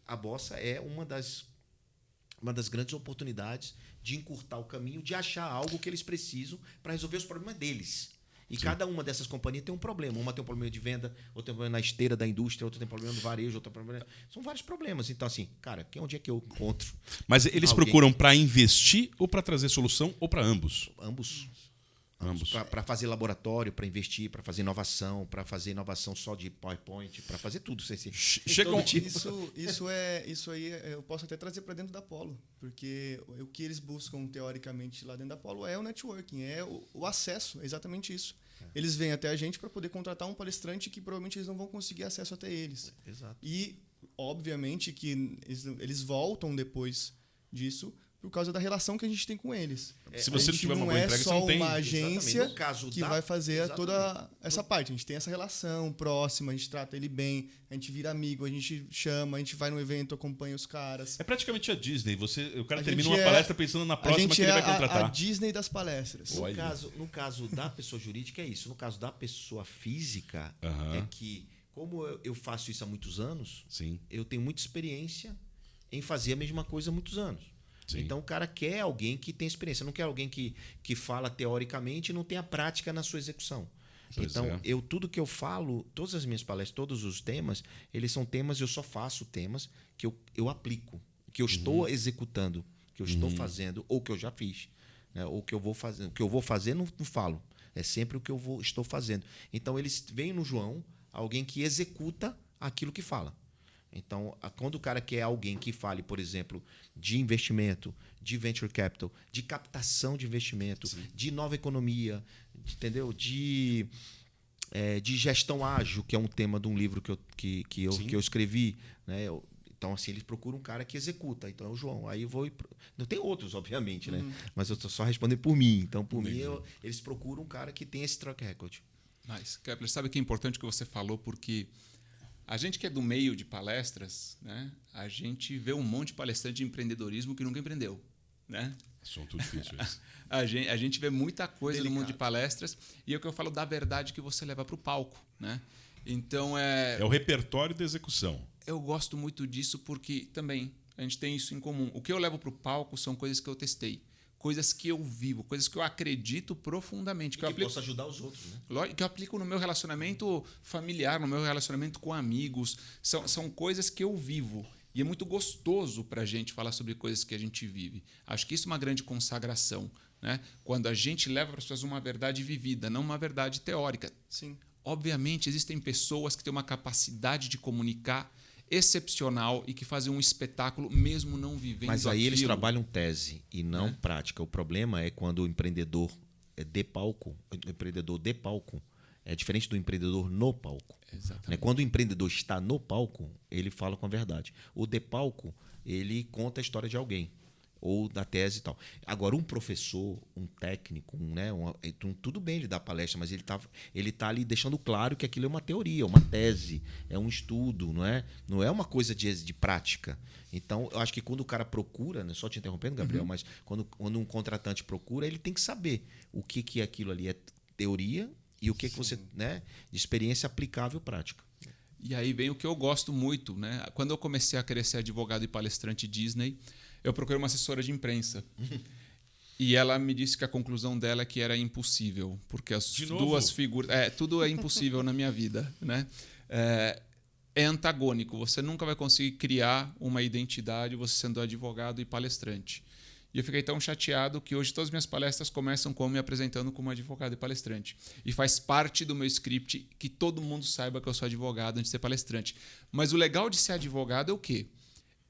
a Bossa é uma das grandes oportunidades de encurtar o caminho, de achar algo que eles precisam para resolver os problemas deles. E Sim. cada uma dessas companhias tem um problema. Uma tem um problema de venda, outra tem um problema na esteira da indústria, outra tem um problema no varejo, outra tem um problema... São vários problemas. Então, assim, cara, onde é que eu encontro? Mas eles procuram para investir ou para trazer solução ou para ambos? Ambos. Ambos. Para fazer laboratório, para investir, para fazer inovação só de PowerPoint, para fazer tudo. Chega um... Isso aí eu posso até trazer para dentro da Polo, porque o que eles buscam teoricamente lá dentro da Polo é o networking, é o acesso, é exatamente isso. Eles vêm até a gente para poder contratar um palestrante que provavelmente eles não vão conseguir acesso até eles. Exato. E, obviamente, que eles voltam depois disso por causa da relação que a gente tem com eles. Se você não tiver uma boa entrega, você não tem. Não é só uma agência que vai fazer exatamente. toda essa parte. A gente tem essa relação próxima, a gente trata ele bem, a gente vira amigo, a gente chama, a gente vai no evento, acompanha os caras. É praticamente a Disney. O cara A termina gente uma palestra pensando na próxima que ele vai contratar. A Disney das palestras. No caso da pessoa jurídica, é isso. No caso da pessoa física, Aham. é que, como eu faço isso há muitos anos, Sim. eu tenho muita experiência em fazer a mesma coisa há muitos anos. Sim. Então, o cara quer alguém que tem experiência, não quer alguém que fala teoricamente e não tem a prática na sua execução. Pois Então, é. tudo que eu falo, todas as minhas palestras, todos os temas, eles são temas, eu só faço temas que eu aplico, que eu estou executando, que eu estou fazendo, ou que eu já fiz. Né? Ou que eu vou fazer. O que eu vou fazer, não falo. É sempre o que estou fazendo. Então, eles veem no João alguém que executa aquilo que fala. Então, quando o cara quer alguém que fale, por exemplo, de investimento, de venture capital, de captação de investimento, Sim. de nova economia, entendeu? De gestão ágil, que é um tema de um livro que eu escrevi, né? Então, assim, eles procuram um cara que executa. Então, é o João. Aí eu vou... Não tem outros, obviamente, né? Mas eu estou só respondendo por mim. Então, por mim, eles procuram um cara que tem esse track record. Mas, Kepler, sabe que é importante o que você falou, porque a gente que é do meio de palestras, né, a gente vê um monte de palestrante de empreendedorismo que nunca empreendeu. Né? Assunto difícil esse. A gente vê muita coisa Delicado. no mundo de palestras e é o que eu falo da verdade que você leva para o palco. Né? Então, É o repertório da execução. eu gosto muito disso porque também a gente tem isso em comum. O que eu levo para o palco são coisas que eu testei. coisas que eu vivo, coisas que eu acredito profundamente. Que possa ajudar os outros, né? Que eu aplico no meu relacionamento familiar, no meu relacionamento com amigos. São coisas que eu vivo. E é muito gostoso para a gente falar sobre coisas que a gente vive. Acho que isso é uma grande consagração, né? Quando a gente leva para as pessoas uma verdade vivida, não uma verdade teórica. Sim. Obviamente, existem pessoas que têm uma capacidade de comunicar excepcional e que fazem um espetáculo mesmo não vivendo Mas aí aquilo. eles trabalham tese e não prática. O problema é quando o empreendedor de palco, é diferente do empreendedor no palco. Exatamente. Né? Quando o empreendedor está no palco, ele fala com a verdade. O de palco, ele conta a história de alguém ou da tese e tal. Agora, um professor, um técnico, tudo bem ele dar palestra, mas ele tá ali deixando claro que aquilo é uma teoria, uma tese, é um estudo, não é uma coisa de prática. Então, eu acho que quando o cara procura, né, só te interrompendo, Gabriel, mas quando um contratante procura, ele tem que saber o que aquilo ali é teoria e o que você, né, de experiência aplicável prática. E aí vem o que eu gosto muito, né? Quando eu comecei a querer ser advogado e palestrante Disney, eu procurei uma assessora de imprensa. E ela me disse que a conclusão dela é que era impossível, porque as duas figuras... tudo é impossível na minha vida, né? É antagônico. Você nunca vai conseguir criar uma identidade você sendo advogado e palestrante. E eu fiquei tão chateado que hoje todas as minhas palestras começam com me apresentando como advogado e palestrante. E faz parte do meu script que todo mundo saiba que eu sou advogado antes de ser palestrante. Mas o legal de ser advogado é o quê?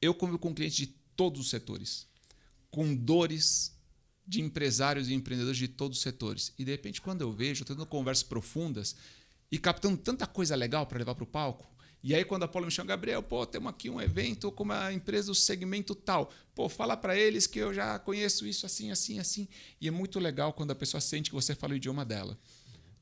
Eu convivo com clientes de todos os setores, com dores de empresários e empreendedores de todos os setores. E, de repente, quando eu vejo, tendo conversas profundas e captando tanta coisa legal para levar para o palco, e aí quando a Paula me chama, Gabriel, temos aqui um evento com uma empresa do segmento tal. Fala para eles que eu já conheço isso assim, assim, assim. E é muito legal quando a pessoa sente que você fala o idioma dela.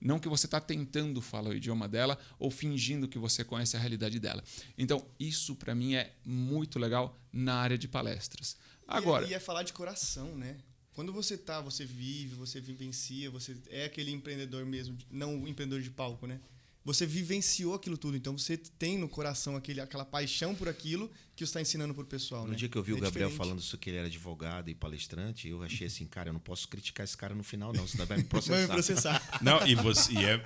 Não que você está tentando falar o idioma dela ou fingindo que você conhece a realidade dela. Então, isso para mim é muito legal na área de palestras. Agora, E é falar de coração, né? Quando você vive, você vivencia, você é aquele empreendedor mesmo, não o empreendedor de palco, né? Você vivenciou aquilo tudo, então você tem no coração aquela paixão por aquilo que você está ensinando para o pessoal. No né? dia que eu vi o Gabriel diferente. falando isso, que ele era advogado e palestrante, eu achei assim, cara, eu não posso criticar esse cara no final, não, senão vai me processar. Vai me processar. Não,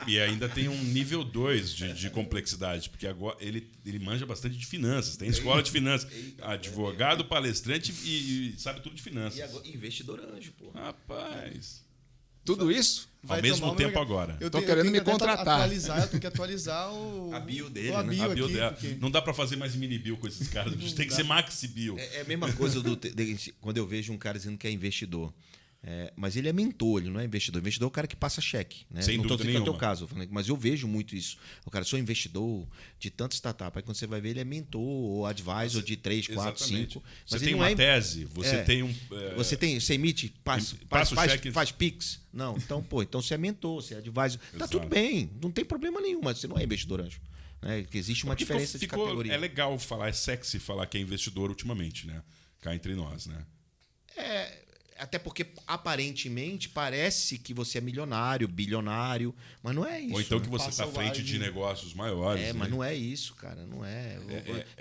e ainda tem um nível 2 de complexidade, porque agora ele manja bastante de finanças, tem escola de finanças, advogado, palestrante e sabe tudo de finanças. E agora, investidor anjo, pô. Rapaz. Tudo isso? Ao mesmo tempo agora. Eu Tô querendo me até contratar. Eu tenho que atualizar A bio dele, a né? bio A bio aqui, dela. porque- Não dá pra fazer mais mini bio com esses caras, tem que ser maxi bio. É a mesma coisa quando eu vejo um cara dizendo que é investidor. Mas ele é mentor, ele não é investidor. Investidor é o cara que passa cheque. Né? Sem não estou dúvida dizendo que é o teu nenhuma. caso, mas eu vejo muito isso. O cara, sou investidor de tanta startup. Aí quando você vai ver, ele é mentor ou advisor de 3, 4, Exatamente. 5. Você Mas tem ele uma não é. tese, você tem um. Você emite, Passa o faz cheque. faz Pix. Não, então você é mentor, você é advisor. Tá Exato. tudo bem, não tem problema nenhum, mas você não é investidor anjo. Né? Que existe uma diferença de categoria. É legal falar, é sexy falar que é investidor ultimamente, né? Cá entre nós, né? Até porque, aparentemente, parece que você é milionário, bilionário, mas não é isso. Ou então né? que você está à frente de negócios maiores. né? Mas não é isso, cara. Não é.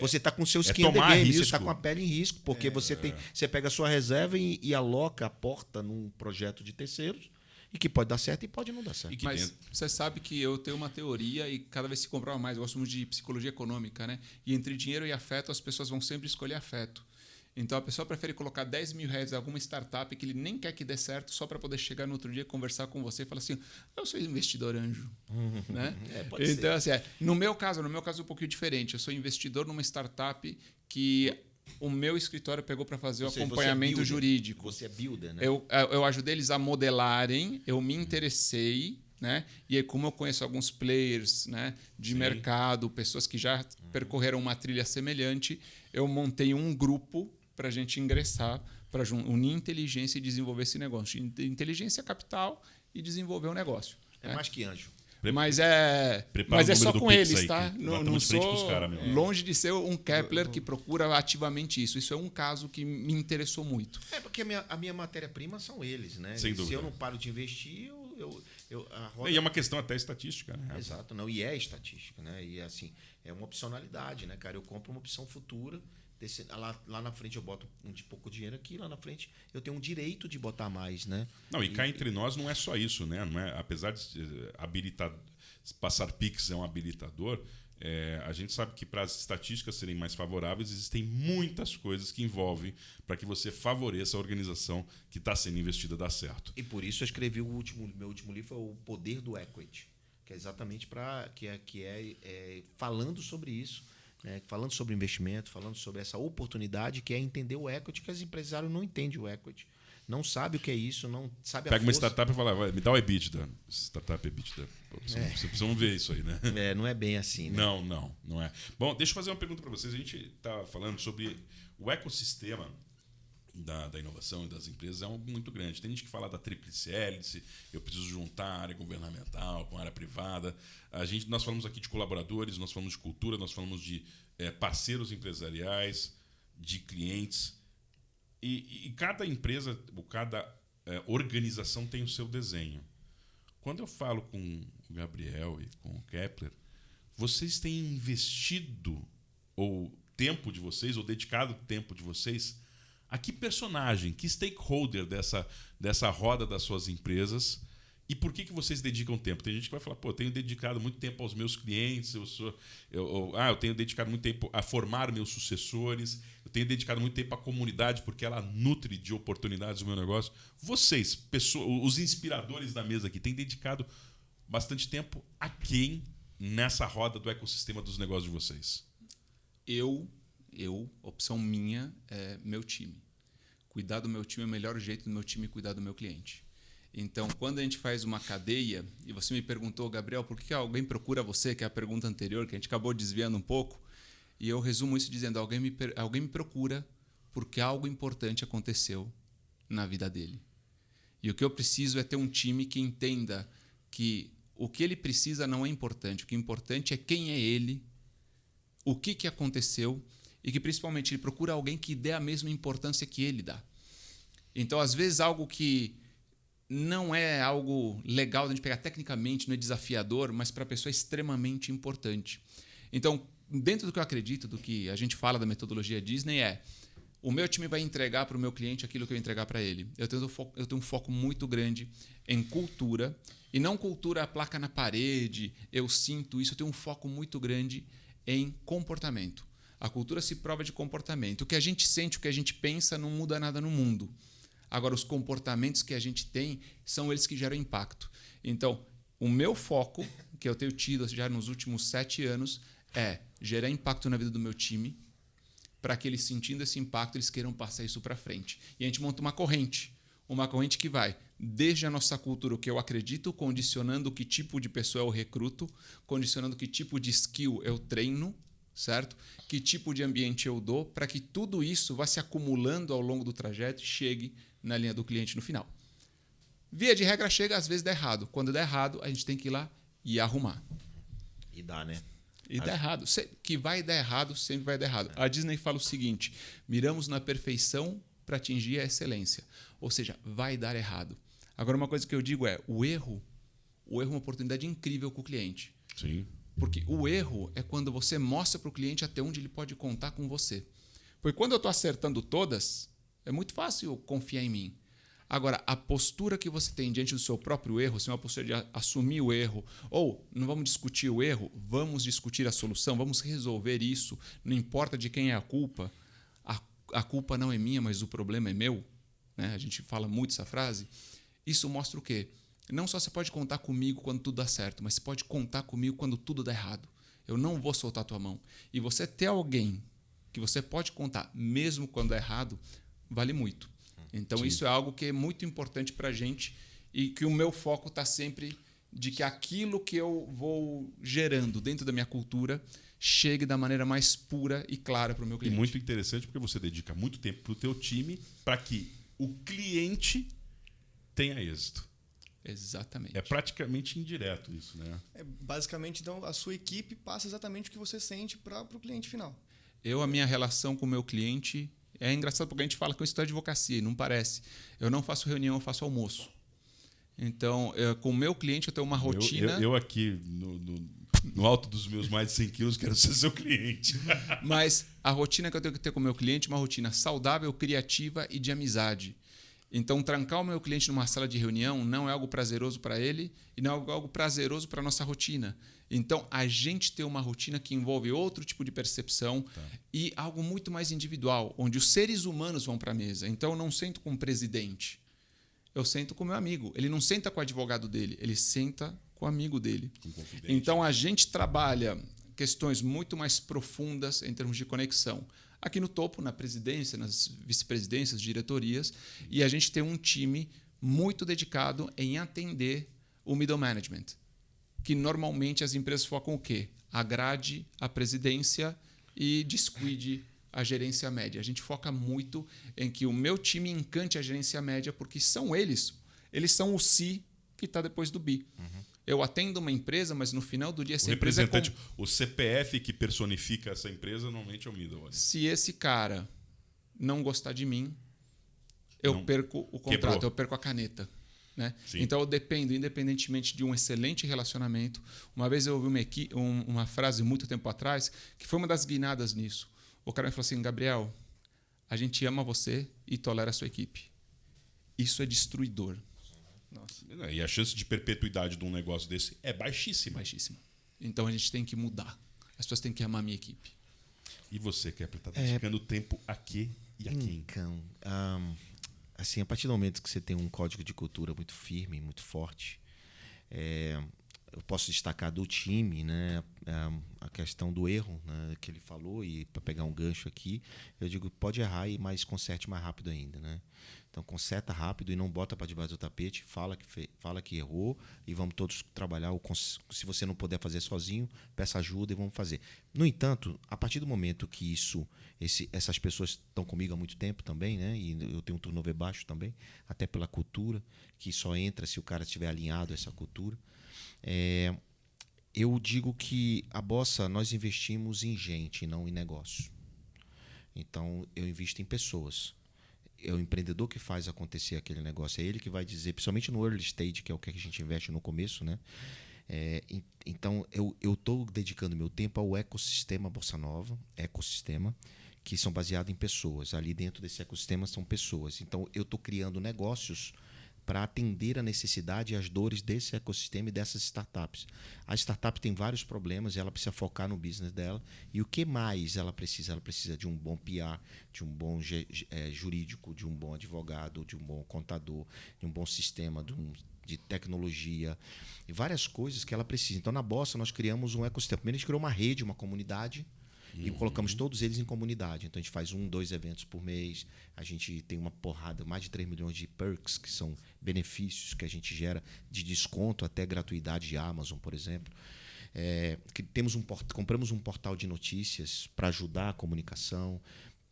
Você está com seu é skin in the tomar game, você risco. está com a pele em risco, porque você pega a sua reserva e aloca a porta num projeto de terceiros, e que pode dar certo e pode não dar certo. E que Mas você sabe que eu tenho uma teoria e cada vez se comprova mais. Eu gosto muito de psicologia econômica, né? E entre dinheiro e afeto, as pessoas vão sempre escolher afeto. Então a pessoa prefere colocar 10 mil reais em alguma startup que ele nem quer que dê certo só para poder chegar no outro dia, conversar com você e falar assim: eu sou investidor anjo. Né? Pode Então, ser. assim, no meu caso é um pouquinho diferente. Eu sou investidor numa startup que o meu escritório pegou para fazer o acompanhamento builder. jurídico. Você é builder, né? Eu ajudei eles a modelarem, eu me interessei, né? E aí, como eu conheço alguns players, né, de mercado, pessoas que já percorreram uma trilha semelhante, eu montei um grupo para a gente ingressar, para unir inteligência e desenvolver esse negócio. Inteligência capital e desenvolver o negócio. É mais que anjo. Mas Prepara o só número do com Pix eles, aí, tá? que nós Não estamos de frente sou pros caras, meu. longe de ser um Kepler que procura ativamente isso. Isso é um caso que me interessou muito. Porque a minha matéria-prima são eles, né? Sem E se dúvida. eu não paro de investir, a roda... E é uma questão até estatística, né? Exato, não. E é estatística, né? E assim, é uma opcionalidade, né, cara? Eu compro uma opção futura Lá na frente eu boto de pouco dinheiro aqui, lá na frente eu tenho um direito de botar mais, né? Não, e cá entre nós não é só isso, né? Não é, apesar de passar Pix é um habilitador, a gente sabe que para as estatísticas serem mais favoráveis, existem muitas coisas que envolvem para que você favoreça a organização que está sendo investida dar certo. E por isso eu escrevi meu último livro, O Poder do Equity, que é exatamente falando sobre isso, né? Falando sobre investimento, falando sobre essa oportunidade que é entender o equity, que os empresários não entendem o equity. Não sabe o que é isso, não sabe a Pega uma força. startup e fala, me dá o EBITDA. Startup EBITDA. Vocês precisam ver isso aí, né? Não é bem assim, né? Não é. Bom, deixa eu fazer uma pergunta para vocês. A gente está falando sobre o ecossistema da inovação e das empresas, é algo muito grande. Tem gente que fala da tríplice hélice, eu preciso juntar a área governamental com a área privada. Nós falamos aqui de colaboradores, nós falamos de cultura, nós falamos de parceiros empresariais, de clientes. E cada empresa, ou cada organização tem o seu desenho. Quando eu falo com o Gabriel e com o Kepler, vocês têm investido o tempo de vocês, ou dedicado o tempo de vocês, a que personagem, que stakeholder dessa roda das suas empresas, e por que vocês dedicam tempo? Tem gente que vai falar, eu tenho dedicado muito tempo aos meus clientes, eu tenho dedicado muito tempo a formar meus sucessores, eu tenho dedicado muito tempo à comunidade porque ela nutre de oportunidades o meu negócio. Vocês, os inspiradores da mesa aqui, têm dedicado bastante tempo a quem nessa roda do ecossistema dos negócios de vocês? Opção minha, é meu time. Cuidar do meu time é o melhor jeito do meu time cuidar do meu cliente. Então, quando a gente faz uma cadeia, e você me perguntou, Gabriel, por que alguém procura você, que é a pergunta anterior, que a gente acabou desviando um pouco, e eu resumo isso dizendo, alguém me procura porque algo importante aconteceu na vida dele. E o que eu preciso é ter um time que entenda que o que ele precisa não é importante, o que é importante é quem é ele, o que aconteceu, e que principalmente ele procura alguém que dê a mesma importância que ele dá. Então, às vezes, algo que não é algo legal de a gente pegar tecnicamente, não é desafiador, mas para a pessoa é extremamente importante. Então, dentro do que eu acredito, do que a gente fala da metodologia Disney, o meu time vai entregar para o meu cliente aquilo que eu entregar para ele. Eu tenho um foco muito grande em cultura, e não cultura placa na parede, eu sinto isso, eu tenho um foco muito grande em comportamento. A cultura se prova de comportamento. O que a gente sente, o que a gente pensa, não muda nada no mundo. Agora, os comportamentos que a gente tem são eles que geram impacto. Então, o meu foco, que eu tenho tido já nos últimos 7 anos, é gerar impacto na vida do meu time, para que eles, sentindo esse impacto, eles queiram passar isso para frente. E a gente monta uma corrente que vai desde a nossa cultura, o que eu acredito, condicionando que tipo de pessoa eu recruto, condicionando que tipo de skill eu treino, certo? Que tipo de ambiente eu dou, para que tudo isso vá se acumulando ao longo do trajeto e chegue na linha do cliente no final. Via de regra, chega, às vezes dá errado. Quando dá errado, a gente tem que ir lá e arrumar. E dá, né? E dá errado. Que vai dar errado, sempre vai dar errado. A Disney fala o seguinte, miramos na perfeição para atingir a excelência. Ou seja, vai dar errado. Agora, uma coisa que eu digo é, o erro é uma oportunidade incrível com o cliente. Sim. Porque o erro é quando você mostra para o cliente até onde ele pode contar com você. Porque quando eu estou acertando todas, é muito fácil confiar em mim. Agora, a postura que você tem diante do seu próprio erro, se é uma postura de assumir o erro, ou não vamos discutir o erro, vamos discutir a solução, vamos resolver isso, não importa de quem é a culpa, a culpa não é minha, mas o problema é meu, né? A gente fala muito essa frase. Isso mostra o quê? Não só você pode contar comigo quando tudo dá certo, mas você pode contar comigo quando tudo dá errado. Eu não vou soltar a tua mão. E você ter alguém que você pode contar, mesmo quando é errado, vale muito. Então, isso é algo que é muito importante para a gente e que o meu foco está sempre de que aquilo que eu vou gerando dentro da minha cultura chegue da maneira mais pura e clara para o meu cliente. E muito interessante porque você dedica muito tempo para o teu time para que o cliente tenha êxito. Exatamente. É praticamente indireto isso, né? Basicamente, então, a sua equipe passa exatamente o que você sente para o cliente final. A minha relação com o meu cliente... É engraçado porque a gente fala com isso da advocacia, e não parece. Eu não faço reunião, eu faço almoço. Então, com o meu cliente, eu tenho uma rotina... Eu aqui No alto dos meus mais de 100 quilos, quero ser seu cliente. Mas a rotina que eu tenho que ter com o meu cliente é uma rotina saudável, criativa e de amizade. Então, trancar o meu cliente numa sala de reunião não é algo prazeroso para ele e não é algo prazeroso para a nossa rotina. Então, a gente tem uma rotina que envolve outro tipo de percepção e algo muito mais individual, onde os seres humanos vão para a mesa. Então, eu não sento com o presidente, eu sento com o meu amigo. Ele não senta com o advogado dele, ele senta com o amigo dele. Então, a gente trabalha questões muito mais profundas em termos de conexão. Aqui no topo, na presidência, nas vice-presidências, diretorias, e a gente tem um time muito dedicado em atender o middle management, que normalmente as empresas focam o quê? Agrade a presidência e descuide a gerência média. A gente foca muito em que o meu time encante a gerência média, porque são eles são o C que está depois do B. Eu atendo uma empresa, mas no final do dia essa O empresa representante, o CPF que personifica essa empresa, normalmente é o middle. Se esse cara não gostar de mim, eu perco o contrato, Quebrou. eu perco a caneta. Né? Sim. Então eu dependo, independentemente de um excelente relacionamento. Uma vez eu ouvi uma frase muito tempo atrás, que foi uma das guinadas nisso. O cara me falou assim: Gabriel, a gente ama você e tolera a sua equipe. Isso é destruidor. Nossa. E a chance de perpetuidade de um negócio desse é baixíssima. Baixíssimo. Então a gente tem que mudar. As pessoas têm que amar a minha equipe. E você, Kepler, está dedicando tempo a quê e a quem? Então, assim, a partir do momento que você tem um código de cultura muito firme, muito forte, eu posso destacar do time, né, a questão do erro, né, que ele falou, e para pegar um gancho aqui, eu digo, pode errar, mas conserte mais rápido ainda, né? Então, conserta rápido e não bota para debaixo do tapete, fala que errou e vamos todos trabalhar. Se você não puder fazer sozinho, peça ajuda e vamos fazer. No entanto, a partir do momento que essas pessoas estão comigo há muito tempo também, né, e eu tenho um turnover baixo também, até pela cultura, que só entra se o cara estiver alinhado a essa cultura, eu digo que a Bossa, nós investimos em gente, não em negócio. Então, eu invisto em pessoas. É o empreendedor que faz acontecer aquele negócio. É ele que vai dizer, principalmente no early stage, que é o que a gente investe no começo, né? Então, eu estou dedicando meu tempo ao ecossistema Bossa Nova, que são baseados em pessoas. Ali dentro desse ecossistema são pessoas. Então, eu estou criando negócios para atender a necessidade e as dores desse ecossistema e dessas startups. A startup tem vários problemas e ela precisa focar no business dela. E o que mais ela precisa? Ela precisa de um bom PR, de um bom jurídico, de um bom advogado, de um bom contador, de um bom sistema, de tecnologia e várias coisas que ela precisa. Então, na Bossa, nós criamos um ecossistema. Primeiro, a gente criou uma rede, uma comunidade, e colocamos todos eles em comunidade. Então, a gente faz 2 eventos por mês. A gente tem uma porrada, mais de 3 milhões de perks, que são benefícios que a gente gera de desconto até gratuidade de Amazon, por exemplo. Compramos um portal de notícias para ajudar a comunicação.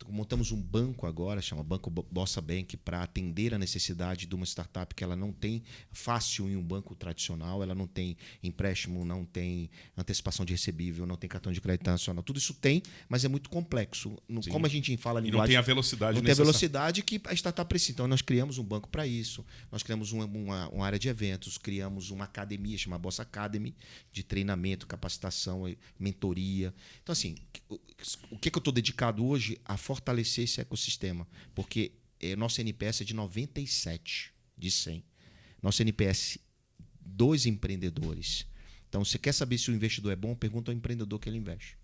Montamos um banco agora, chama Banco Bossa Bank, para atender a necessidade de uma startup que ela não tem fácil em um banco tradicional, ela não tem empréstimo, não tem antecipação de recebível, não tem cartão de crédito nacional. Tudo isso tem, mas é muito complexo. Sim. Como a gente fala a linguagem... E não tem a velocidade Não tem a necessária. velocidade que a startup precisa. Então, nós criamos um banco para isso, nós criamos uma área de eventos, criamos uma academia, chama Bossa Academy, de treinamento, capacitação, mentoria. Então, assim, o que eu estou dedicado hoje? A fortalecer esse ecossistema, porque nosso NPS é de 97 de 100. Nosso NPS, 2 empreendedores. Então, você quer saber se o investidor é bom? Pergunta ao empreendedor que ele investe.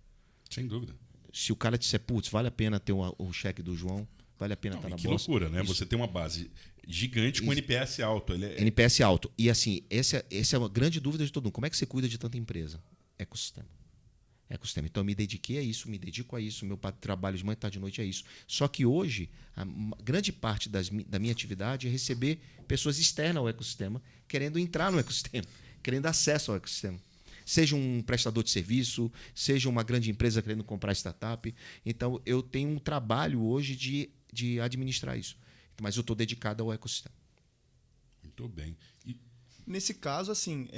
Sem dúvida. Se o cara disser, putz, vale a pena ter o cheque do João, vale a pena estar na Que Bossa. loucura, né? Isso. Você tem uma base gigante com NPS alto. NPS alto. E assim, essa é uma grande dúvida de todo mundo. Como é que você cuida de tanta empresa? Ecossistema. Então, eu me dediquei a isso, me dedico a isso, meu trabalho de manhã, tarde e noite é isso. Só que hoje, a grande parte da minha atividade é receber pessoas externas ao ecossistema, querendo entrar no ecossistema, querendo acesso ao ecossistema. Seja um prestador de serviço, seja uma grande empresa querendo comprar startup. Então, eu tenho um trabalho hoje de administrar isso. Mas eu estou dedicado ao ecossistema. Muito bem. Nesse caso, assim,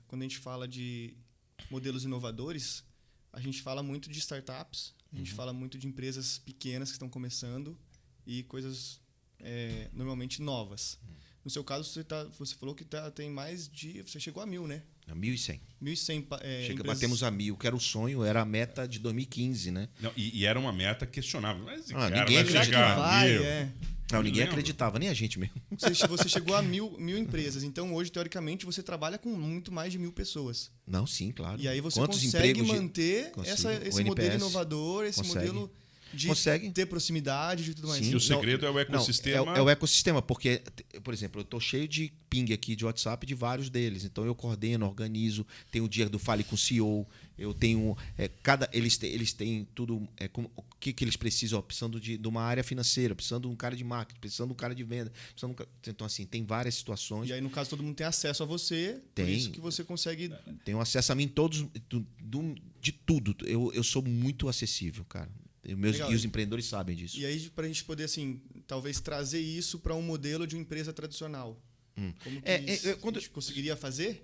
quando a gente fala de modelos inovadores, a gente fala muito de startups, a gente fala muito de empresas pequenas que estão começando e coisas normalmente novas. No seu caso, você falou que tem mais de... Você chegou a 1000, né? 1.100. 1.100 empresas. Batemos a 1.000, que era o sonho, era a meta de 2015, né? Não, e era uma meta questionável. Mas, ninguém vai acreditava. chegar a Vai, 1.000. Não, ninguém lembro. acreditava, nem a gente mesmo. Você chegou a 1.000 empresas. Então, hoje, teoricamente, você trabalha com muito mais de 1.000 pessoas. Não, sim, claro. E aí você Quantos consegue empregos manter Consigo. esse O modelo NPS inovador, esse consegue. modelo de Consegue. ter proximidade e tudo mais. Sim. E o segredo é o ecossistema. Não, é o ecossistema, porque, por exemplo, eu estou cheio de ping aqui de WhatsApp de vários deles. Então eu coordeno, organizo, tem o dia do Fale com o CEO, eu tenho. Eles têm tudo. O que eles precisam? Ó, precisando de uma área financeira, precisando de um cara de marketing, precisando de um cara de venda. Então, assim, tem várias situações. E aí, no caso, todo mundo tem acesso a você, por Tem. isso que você consegue. Tem um acesso a mim todos, de tudo. Eu sou muito acessível, cara. E os empreendedores sabem disso. E aí, para a gente poder, assim, talvez trazer isso para um modelo de uma empresa tradicional. Como que quando a gente conseguiria fazer?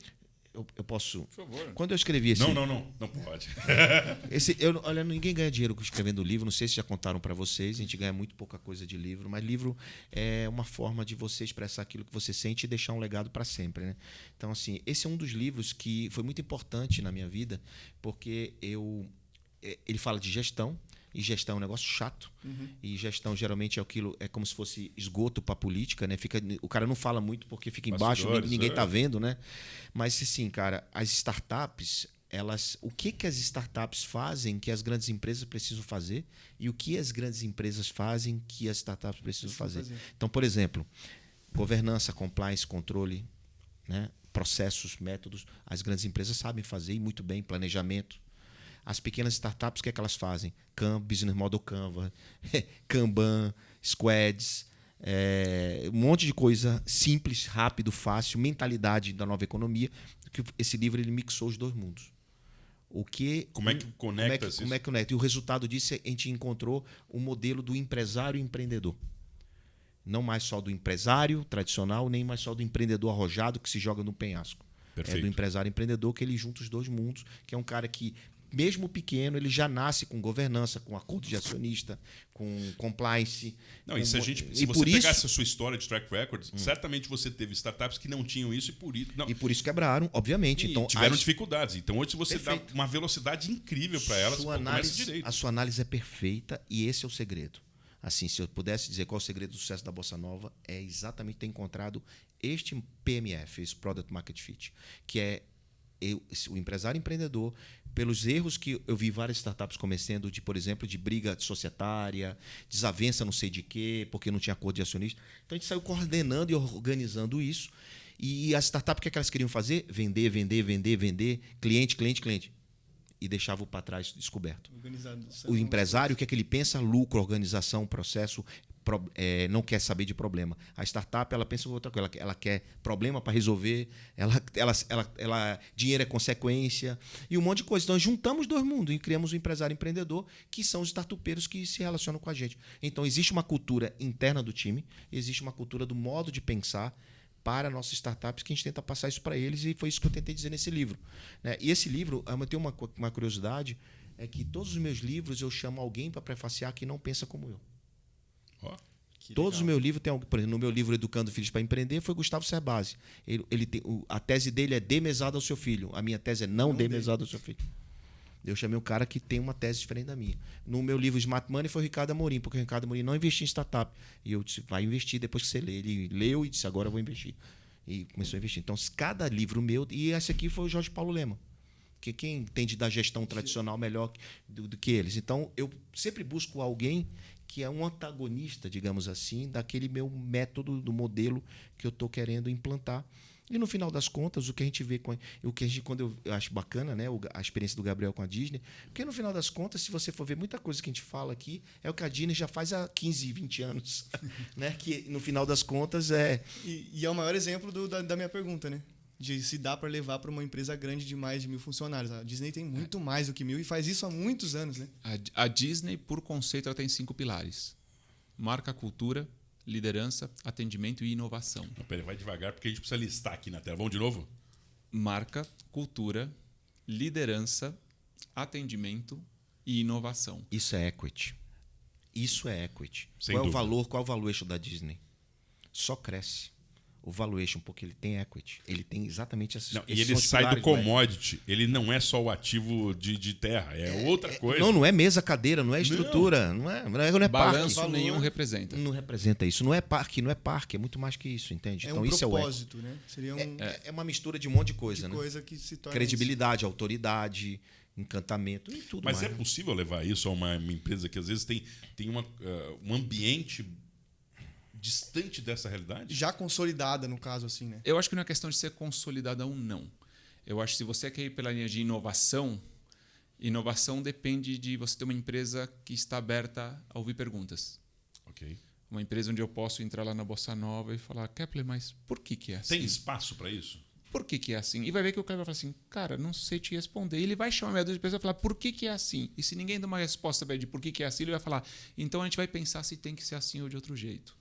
Eu posso. Por favor. Quando eu escrevi esse. Não pode. Olha, ninguém ganha dinheiro escrevendo livro. Não sei se já contaram para vocês. A gente ganha muito pouca coisa de livro. Mas livro é uma forma de você expressar aquilo que você sente e deixar um legado para sempre, né? Então, assim, esse é um dos livros que foi muito importante na minha vida, porque ele fala de gestão. E gestão é um negócio chato. E gestão geralmente é como se fosse esgoto para a política, né? O cara não fala muito porque fica embaixo, ninguém está vendo, né? Mas assim, cara, as startups, o que as startups fazem que as grandes empresas precisam fazer e o que as grandes empresas fazem que as startups precisam fazer. Então, por exemplo, governança, compliance, controle, né? Processos, métodos, as grandes empresas sabem fazer e muito bem, planejamento. As pequenas startups, o que é que elas fazem? Business Model Canva, Kanban, Squads, um monte de coisa simples, rápido, fácil, mentalidade da nova economia. Que esse livro ele mixou os dois mundos. Como é que conecta isso? Como é que conecta? E o resultado disso a gente encontrou o modelo do empresário empreendedor. Não mais só do empresário tradicional, nem mais só do empreendedor arrojado que se joga no penhasco. Perfeito. É do empresário empreendedor que ele junta os dois mundos, que é um cara que mesmo pequeno, ele já nasce com governança, com acordo de acionista, com compliance. Não, se você pegasse a sua história de track record, certamente você teve startups que não tinham isso e por isso. Não. E por isso quebraram, obviamente. E então, tiveram dificuldades. Então, hoje você Perfeito. dá uma velocidade incrível para elas. A sua análise é perfeita e esse é o segredo. Assim, se eu pudesse dizer qual é o segredo do sucesso da Bossa Nova, é exatamente ter encontrado este PMF, esse Product Market Fit, que é o empresário empreendedor, pelos erros que eu vi várias startups cometendo, por exemplo, de briga societária, desavença não sei de quê, porque não tinha acordo de acionista. Então a gente saiu coordenando e organizando isso. E as startups, o que elas queriam fazer? Vender, cliente. E deixava para trás descoberto. O empresário, o que é que ele pensa? Lucro, organização, processo, não quer saber de problema. A startup, ela pensa em outra coisa. Ela quer problema para resolver, dinheiro é consequência e um monte de coisa. Então, nós juntamos dois mundos e criamos um empresário empreendedor, que são os startupeiros que se relacionam com a gente. Então, existe uma cultura interna do time, existe uma cultura do modo de pensar para nossas startups, que a gente tenta passar isso para eles, e foi isso que eu tentei dizer nesse livro. E esse livro, eu tenho uma curiosidade, é que todos os meus livros eu chamo alguém para prefaciar que não pensa como eu. Todos os meus livros tem alguém. Por exemplo, no meu livro Educando Filhos para Empreender foi Gustavo Cerbasi. A tese dele é dê mesada ao seu filho. A minha tese é não dê mesada ao seu filho. Eu chamei um cara que tem uma tese diferente da minha. No meu livro Smart Money foi o Ricardo Amorim, porque o Ricardo Amorim não investiu em startup. E eu disse, vai investir depois que você lê. Ele leu e disse, agora eu vou investir. E começou a investir. Então, cada livro meu... E esse aqui foi o Jorge Paulo Lema, que quem entende da gestão tradicional melhor do que eles. Então, eu sempre busco alguém que é um antagonista, digamos assim, daquele meu método, do modelo que eu estou querendo implantar. E no final das contas, o que a gente vê quando eu acho bacana, né, a experiência do Gabriel com a Disney, porque no final das contas, se você for ver muita coisa que a gente fala aqui, é o que a Disney já faz há 15, 20 anos, né, que no final das contas é... E é o maior exemplo da minha pergunta, né? De se dá para levar para uma empresa grande de mais de 1.000 funcionários. A Disney tem muito mais do que 1.000 e faz isso há muitos anos, né? A Disney, por conceito, ela tem 5 pilares: marca, cultura, liderança, atendimento e inovação. Não, peraí, vai devagar, porque a gente precisa listar aqui na tela. Vamos de novo? Marca, cultura, liderança, atendimento e inovação. Isso é equity. Isso é equity. Sem Qual é dúvida. o valor eixo da Disney? Só cresce. o valuation, porque ele tem equity. Ele tem exatamente essas Não, e esses ele são os sai do pilares equity. commodity. Ele não é só o ativo de terra, é outra coisa. Não é mesa, cadeira, não é estrutura, não é Balanço parque. nenhum representa. Não representa isso. Não é parque, é muito mais que isso, entende? É então um isso propósito, né? Seria é uma mistura de um monte de coisa, né? coisa que se torna Credibilidade, autoridade, encantamento e tudo Mas mais. é possível levar isso a uma empresa que às vezes tem um ambiente distante dessa realidade? já consolidada, no caso, assim, né? Eu acho que não é questão de ser consolidada ou não. Eu acho que se você quer ir pela linha de inovação depende de você ter uma empresa que está aberta a ouvir perguntas. Ok. Uma empresa onde eu posso entrar lá na Bossa Nova e falar, Kepler, mas por que é assim? Tem espaço para isso? Por que é assim? E vai ver que o cara vai falar assim, cara, não sei te responder. E ele vai chamar meia dúzia de pessoas e falar, por que é assim? E se ninguém dá uma resposta pra ele de por que é assim, ele vai falar, então a gente vai pensar se tem que ser assim ou de outro jeito.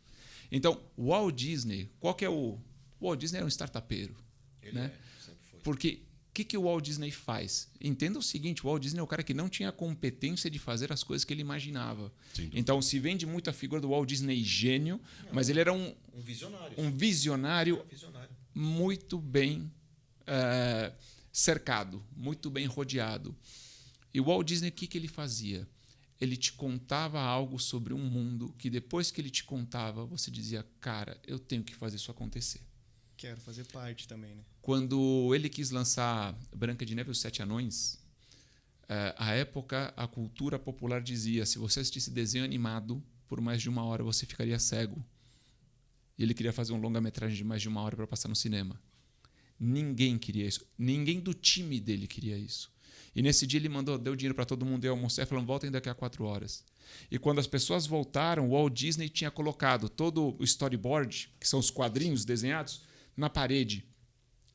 Então, o Walt Disney, qual que é o Walt Disney era um startupeiro, né? sempre foi. Porque o que o Walt Disney faz? Entenda o seguinte, o Walt Disney é o cara que não tinha competência de fazer as coisas que ele imaginava. Então, se vende muito a figura do Walt Disney gênio, mas ele era um visionário muito bem cercado, muito bem rodeado. E o Walt Disney, o que ele fazia? Ele te contava algo sobre um mundo que depois que ele te contava, você dizia, cara, eu tenho que fazer isso acontecer. Quero fazer parte também, né? Quando ele quis lançar Branca de Neve e os Sete Anões, à época a cultura popular dizia, se você assistisse desenho animado por mais de 1 hora, você ficaria cego. E ele queria fazer um longa-metragem de mais de 1 hora para passar no cinema. Ninguém queria isso. Ninguém do time dele queria isso. E nesse dia ele deu dinheiro para todo mundo ir almoçar e falou, voltem daqui a 4 horas. E quando as pessoas voltaram, o Walt Disney tinha colocado todo o storyboard, que são os quadrinhos desenhados, na parede.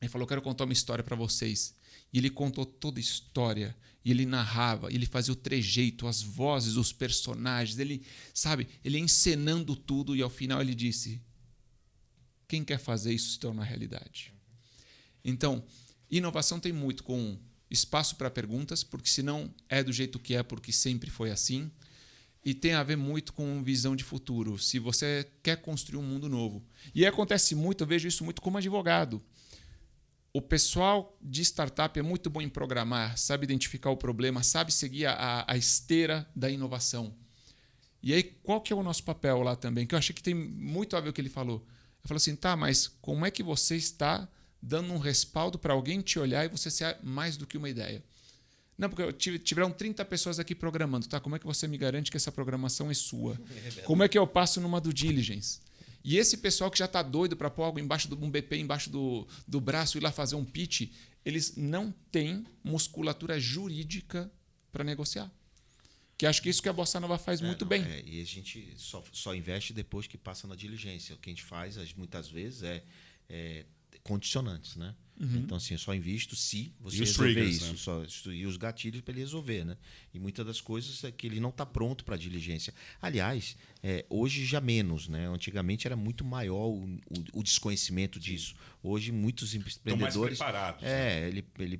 Ele falou, quero contar uma história para vocês. E ele contou toda a história. E ele narrava, ele fazia o trejeito, as vozes, os personagens. Ele ia encenando tudo e ao final ele disse, quem quer fazer isso se tornar realidade? Então, inovação tem muito com espaço para perguntas, porque senão é do jeito que é, porque sempre foi assim. E tem a ver muito com visão de futuro. Se você quer construir um mundo novo. E acontece muito, eu vejo isso muito como advogado. O pessoal de startup é muito bom em programar, sabe identificar o problema, sabe seguir a esteira da inovação. E aí, qual que é o nosso papel lá também? Que eu achei que tem muito a ver com o que ele falou. Eu falo assim, tá, mas como é que você está dando um respaldo para alguém te olhar e você ser mais do que uma ideia? Não, porque tiveram 30 pessoas aqui programando, tá? Como é que você me garante que essa programação é sua? Como é que eu passo numa due diligence? E esse pessoal que já está doido para pôr algo um BP embaixo do braço e ir lá fazer um pitch, eles não têm musculatura jurídica para negociar. Que acho que isso que a Bossa Nova faz muito bem. E a gente só investe depois que passa na diligência. O que a gente faz, muitas vezes, é condicionantes, né? Então, assim, eu só invisto se você resolver isso. Né? E os gatilhos para ele resolver, né? E muitas das coisas é que ele não está pronto para a diligência. Aliás, hoje já menos, né? Antigamente era muito maior o desconhecimento disso. Hoje, muitos empreendedores... Estão mais preparados.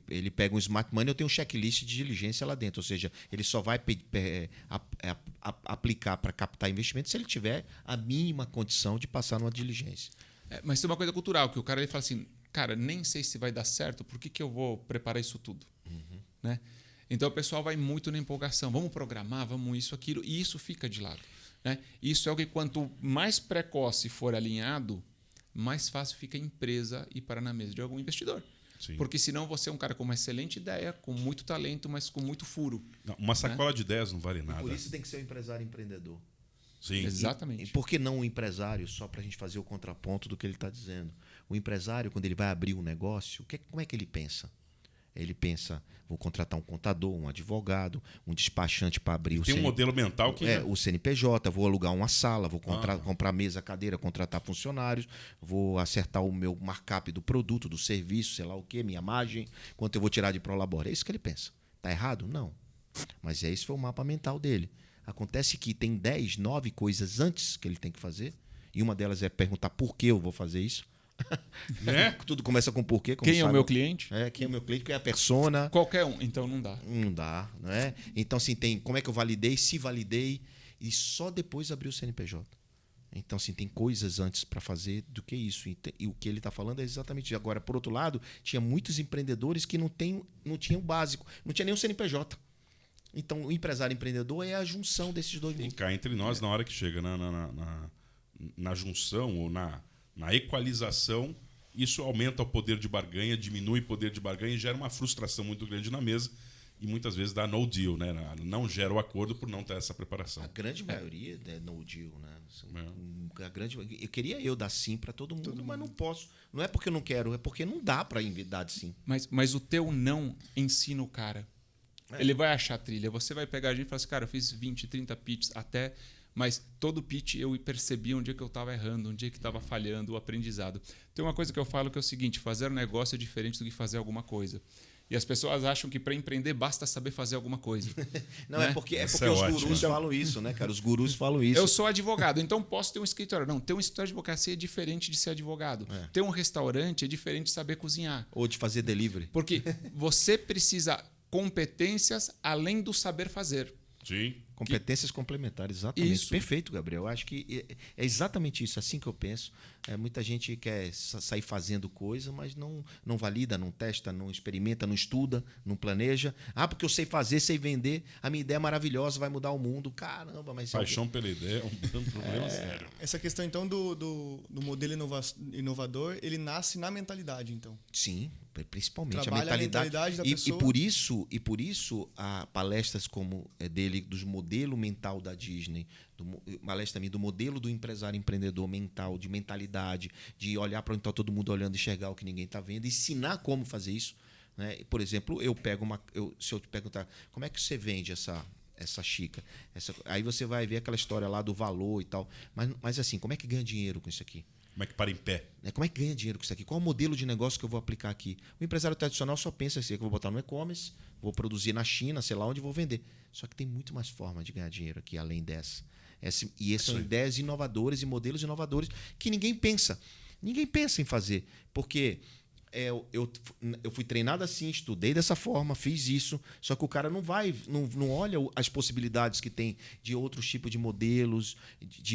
Ele pega um smart money, eu tenho um checklist de diligência lá dentro. Ou seja, ele só vai aplicar para captar investimento se ele tiver a mínima condição de passar numa diligência. Mas tem uma coisa cultural, que o cara ele fala assim, cara, nem sei se vai dar certo, por que eu vou preparar isso tudo? Né? Então o pessoal vai muito na empolgação, vamos programar, vamos isso, aquilo, e isso fica de lado. Né? Isso é algo que quanto mais precoce for alinhado, mais fácil fica a empresa ir parar na mesa de algum investidor. Sim. Porque senão você é um cara com uma excelente ideia, com muito talento, mas com muito furo. Não, uma sacola de ideias não vale nada. Por isso tem que ser um empresário empreendedor. Sim. Exatamente. E por que não um empresário, só para a gente fazer o contraponto do que ele está dizendo? O empresário, quando ele vai abrir um negócio, como é que ele pensa? Ele pensa, vou contratar um contador, um advogado, um despachante para abrir o Tem um modelo mental que... o CNPJ, vou alugar uma sala, vou comprar mesa, cadeira, contratar funcionários, vou acertar o meu markup do produto, do serviço, sei lá o quê, minha margem, quanto eu vou tirar de prolabore. É isso que ele pensa. Está errado? Não. Mas esse foi o mapa mental dele. Acontece que tem 10, 9 coisas antes que ele tem que fazer, e uma delas é perguntar por que eu vou fazer isso. Né? Tudo começa com porquê. Quem é o meu cliente? Quem é o meu cliente, quem é a persona. Qualquer um, então não dá. Não dá, não é? Então, assim, tem como é que eu validei, se validei, e só depois abrir o CNPJ. Então, assim, tem coisas antes para fazer do que isso. E o que ele está falando é exatamente isso. Agora, por outro lado, tinha muitos empreendedores que não tinham o básico, não tinha nem o CNPJ. Então, o empresário empreendedor é a junção desses dois E mundos. cá entre nós, na hora que chega na junção ou na equalização, isso aumenta o poder de barganha, diminui o poder de barganha e gera uma frustração muito grande na mesa. E muitas vezes dá no deal, né? Não gera o acordo por não ter essa preparação. A grande maioria é no deal, né? Eu queria dar sim para todo mundo, mas não posso. Não é porque eu não quero, é porque não dá para dar de sim. Mas o teu não ensina o cara. Ele vai achar trilha. Você vai pegar a gente e falar assim, cara, eu fiz 20, 30 pitches até, mas todo pitch eu percebi onde é que eu estava errando, onde é que estava falhando, o aprendizado. Tem uma coisa que eu falo que é o seguinte, fazer um negócio é diferente do que fazer alguma coisa. E as pessoas acham que para empreender basta saber fazer alguma coisa. Não, né? é porque os ótima. gurus falam isso, né, cara? Os gurus falam isso. Eu sou advogado, então posso ter um escritório. Não, ter um escritório de advocacia é diferente de ser advogado. Ter um restaurante é diferente de saber cozinhar. Ou de fazer delivery. Porque você precisa competências além do saber fazer. Sim. Competências complementares, exatamente. Isso. Perfeito, Gabriel. Eu acho que é exatamente isso, assim que eu penso. Muita gente quer sair fazendo coisa, mas não valida, não testa, não experimenta, não estuda, não planeja. Ah, porque eu sei fazer, sei vender, a minha ideia é maravilhosa, vai mudar o mundo. Caramba, mas... Paixão pela ideia é um problema sério. Essa questão, então, do modelo inovador, ele nasce na mentalidade, então. Sim, principalmente Trabalha a mentalidade da e pessoa. E por isso a palestras como dele dos modelo mental da Disney, palestra também do modelo do empresário empreendedor mental, de mentalidade, de olhar para onde está todo mundo olhando, enxergar o que ninguém está vendo, ensinar como fazer isso, né? Por exemplo, se eu te perguntar como é que você vende essa xícara, aí você vai ver aquela história lá do valor e tal, mas assim, como é que ganha dinheiro com isso aqui? Como é que para em pé? Como é que ganha dinheiro com isso aqui? Qual é o modelo de negócio que eu vou aplicar aqui? O empresário tradicional só pensa assim, que eu vou botar no e-commerce, vou produzir na China, sei lá onde vou vender. Só que tem muito mais forma de ganhar dinheiro aqui, além dessa. E essas são ideias inovadoras e modelos inovadores que ninguém pensa. Ninguém pensa em fazer, porque eu fui treinado assim, estudei dessa forma, fiz isso, só que o cara não olha as possibilidades que tem de outros tipos de modelos,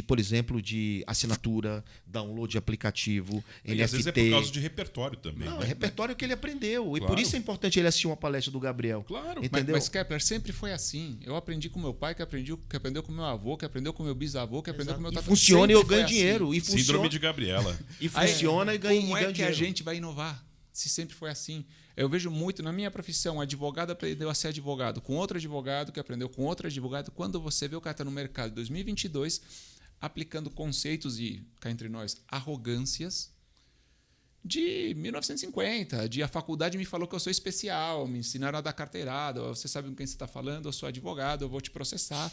por exemplo, de assinatura, download de aplicativo, E NFT. às vezes é por causa de repertório também. Não, né? é repertório que ele aprendeu. E Claro. por isso é importante ele assistir uma palestra do Gabriel. Claro. Entendeu? Mas Kepler sempre foi assim. Eu aprendi com meu pai, que aprendeu com meu avô, que aprendeu com meu bisavô, que aprendeu com meu E tataravô. funciona e eu Sempre foi ganho assim. dinheiro. E Síndrome funciona, de Gabriela. e funciona e ganha Como é que dinheiro. a gente vai inovar? Se sempre foi assim. Eu vejo muito na minha profissão, advogado aprendeu a ser advogado com outro advogado, que aprendeu com outro advogado. Quando você vê o cara está no mercado em 2022, aplicando conceitos e, cá entre nós, arrogâncias de 1950, de a faculdade me falou que eu sou especial, me ensinaram a dar carteirada, você sabe com quem você está falando, eu sou advogado, eu vou te processar.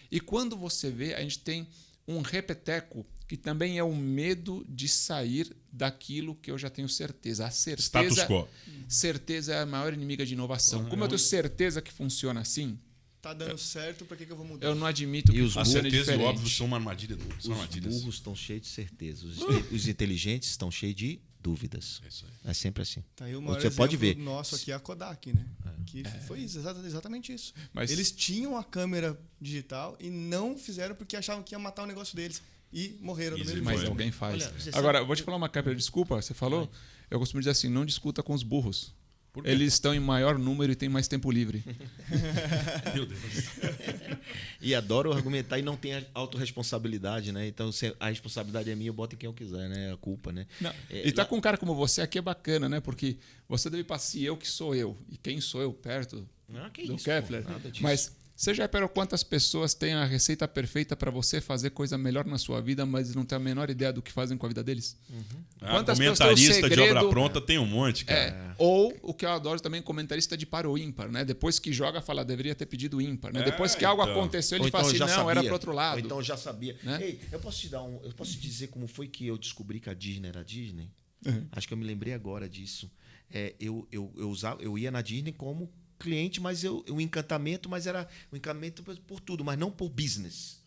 E quando você vê, a gente tem um repeteco que também é o medo de sair daquilo que eu já tenho certeza. A certeza, Status quo. certeza é a maior inimiga de inovação. Como eu tenho certeza que funciona assim, Tá dando certo, pra que eu vou mudar? eu não admito que os A funcione certeza e o diferente. óbvio são uma armadilha. São Os armadilhas. burros estão cheios de certeza. Os inteligentes estão cheios de dúvidas. É isso aí. É sempre assim. Tá aí o maior Você pode exemplo ver. nosso aqui é a Kodak, né? Que foi exatamente isso. Mas- Eles tinham a câmera digital e não fizeram porque achavam que ia matar o negócio deles. E morreram no Easy mesmo boy. Mas dia. alguém faz. Olha, você Agora, eu vou te falar uma câmera, desculpa, você falou. Eu costumo dizer assim, não discuta com os burros. Por quê? Eles estão em maior número e têm mais tempo livre. Meu Deus. E adoro argumentar e não tem a autorresponsabilidade, né? Então, se a responsabilidade é minha, eu boto em quem eu quiser, né? A culpa, né? Não. E tá com um cara como você aqui é bacana, né? Porque você deve passar eu que sou eu. E quem sou eu perto Ah, que do isso, Kepler. pô, nada disso. Mas você já reparou quantas pessoas têm a receita perfeita para você fazer coisa melhor na sua vida, mas não têm a menor ideia do que fazem com a vida deles? Quantas pessoas têm o Comentarista de obra segredo? pronta tem um monte, cara. Ou o que eu adoro também, comentarista de par ou ímpar, né? Depois que joga, fala, deveria ter pedido ímpar, né? Depois que algo então. aconteceu, ele Ou fala então assim, eu não, já era sabia. pro outro lado. Ou então eu já sabia. Né? Ei, eu posso te dizer como foi que eu descobri que a Disney era a Disney? Uhum. Acho que eu me lembrei agora disso. Eu ia na Disney como cliente, mas o encantamento, mas era o encantamento por tudo, mas não por business.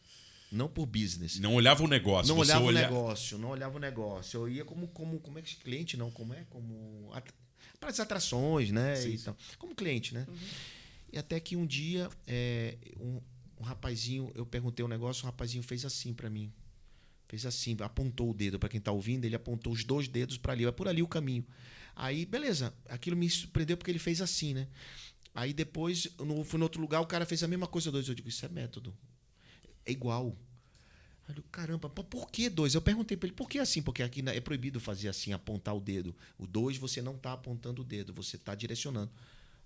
Não por business. Não olhava o negócio. Não você olhava olha- não olhava o negócio. Eu ia como é que cliente não, como para as atrações, né? Sim, Então, como cliente, né? E até que um dia um rapazinho, eu perguntei um negócio, o rapazinho fez assim para mim. Fez assim, apontou o dedo para quem tá ouvindo, ele apontou os 2 dedos para ali, é por ali o caminho. Aí, beleza, aquilo me surpreendeu porque ele fez assim, né? Aí depois, fui no outro lugar, o cara fez a mesma coisa 2. Eu digo, isso é método. É igual. Aí eu digo, caramba, por que 2? Eu perguntei para ele, por que assim? Porque aqui é proibido fazer assim, apontar o dedo. O 2 você não tá apontando o dedo, você tá direcionando.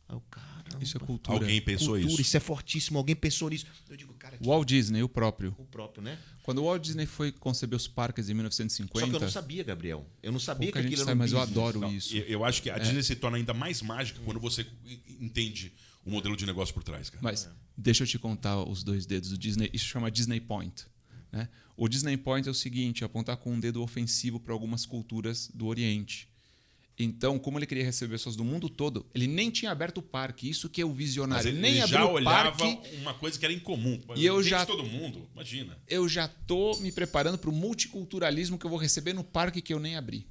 Aí eu, caramba. Isso é cultura. Alguém pensou isso? Isso é fortíssimo, alguém pensou nisso. Eu digo, cara, Walt Disney, o próprio. o próprio, né? Quando o Walt Disney foi conceber os parques em 1950... Só que eu não sabia, Gabriel. Eu não sabia que pouca gente aquilo sabe, era um mas eu business. adoro Não, isso. eu acho que a Disney se torna ainda mais mágica quando você entende o modelo de negócio por trás, cara. Mas deixa eu te contar os 2 dedos do Disney. Isso chama Disney Point. Né? O Disney Point é o seguinte, apontar com um dedo ofensivo para algumas culturas do Oriente. Então, como ele queria receber pessoas do mundo todo, ele nem tinha aberto o parque. Isso que é o visionário. Mas ele nem já abriu o olhava parque. uma coisa que era incomum. E eu Gente, já- todo mundo, imagina. Eu já estou me preparando para o multiculturalismo que eu vou receber no parque que eu nem abri.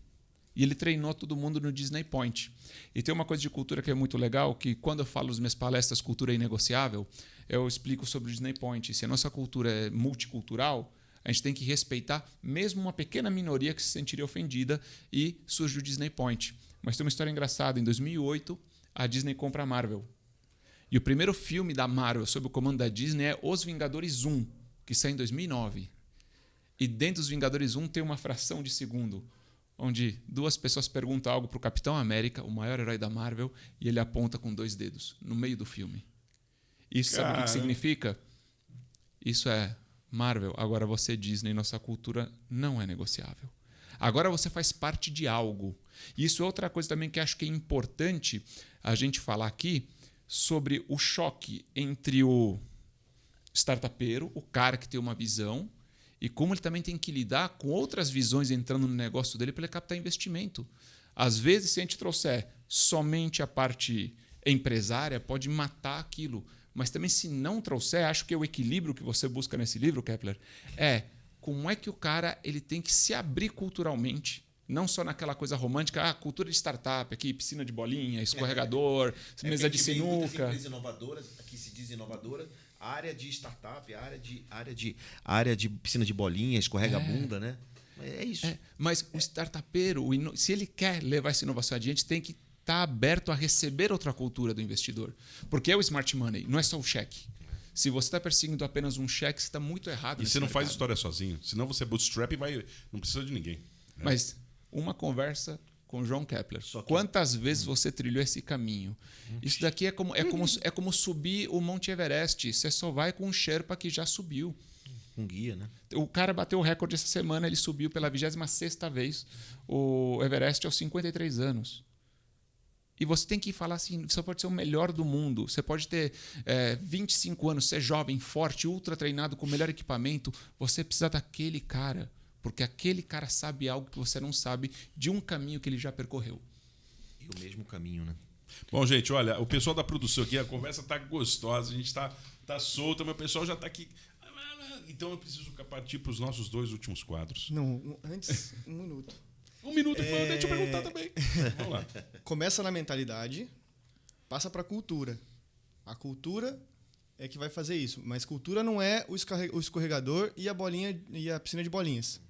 E ele treinou todo mundo no Disney Point. E tem uma coisa de cultura que é muito legal, que quando eu falo nas minhas palestras Cultura é Inegociável, eu explico sobre o Disney Point. Se a nossa cultura é multicultural, a gente tem que respeitar mesmo uma pequena minoria que se sentiria ofendida, e surge o Disney Point. Mas tem uma história engraçada. Em 2008, a Disney compra a Marvel. E o primeiro filme da Marvel sob o comando da Disney é Os Vingadores 1, que sai em 2009. E dentro dos Vingadores 1 tem uma fração de segundo, onde 2 pessoas perguntam algo para o Capitão América, o maior herói da Marvel, e ele aponta com 2 dedos, no meio do filme. Isso sabe o que significa? Isso é, Marvel, agora você, Disney, nossa cultura não é negociável. Agora você faz parte de algo. E isso é outra coisa também que acho que é importante a gente falar aqui, sobre o choque entre o startupeiro, o cara que tem uma visão, e como ele também tem que lidar com outras visões entrando no negócio dele para ele captar investimento. Às vezes, se a gente trouxer somente a parte empresária, pode matar aquilo. Mas também, se não trouxer, acho que é o equilíbrio que você busca nesse livro, Kepler, é como é que o cara ele tem que se abrir culturalmente, não só naquela coisa romântica, cultura de startup, aqui, piscina de bolinha, escorregador, mesa de sinuca. Muitas empresas inovadoras, aqui se diz inovadora, área de startup, área de piscina de bolinha, escorrega-bunda, né? É isso. Mas o startupeiro, se ele quer levar essa inovação adiante, tem que estar aberto a receber outra cultura do investidor. Porque é o smart money, não é só o cheque. Se você está perseguindo apenas um cheque, você está muito errado. E você não faz mercado. história sozinho. Senão você bootstrap e não precisa de ninguém. Mas uma conversa com João Kepler. Só que- Quantas vezes você trilhou esse caminho? Isso daqui é como subir o Monte Everest. Você só vai com um Sherpa que já subiu. Um guia, né? O cara bateu o recorde essa semana, ele subiu pela 26ª vez o Everest aos 53 anos. E você tem que falar assim, você pode ser o melhor do mundo, você pode ter 25 anos, ser jovem, forte, ultra treinado, com o melhor equipamento, você precisa daquele cara, porque aquele cara sabe algo que você não sabe de um caminho que ele já percorreu. E o mesmo caminho, né? Bom, gente, olha, o pessoal da produção aqui, a conversa tá gostosa, a gente tá solta, mas o pessoal já tá aqui. Então eu preciso partir para os nossos 2 últimos quadros. Não, antes, 1 minuto. 1 minuto, deixa eu perguntar também. Vamos lá. Começa na mentalidade, passa para a cultura. A cultura é que vai fazer isso. Mas cultura não é o escorregador e a bolinha e a piscina de bolinhas.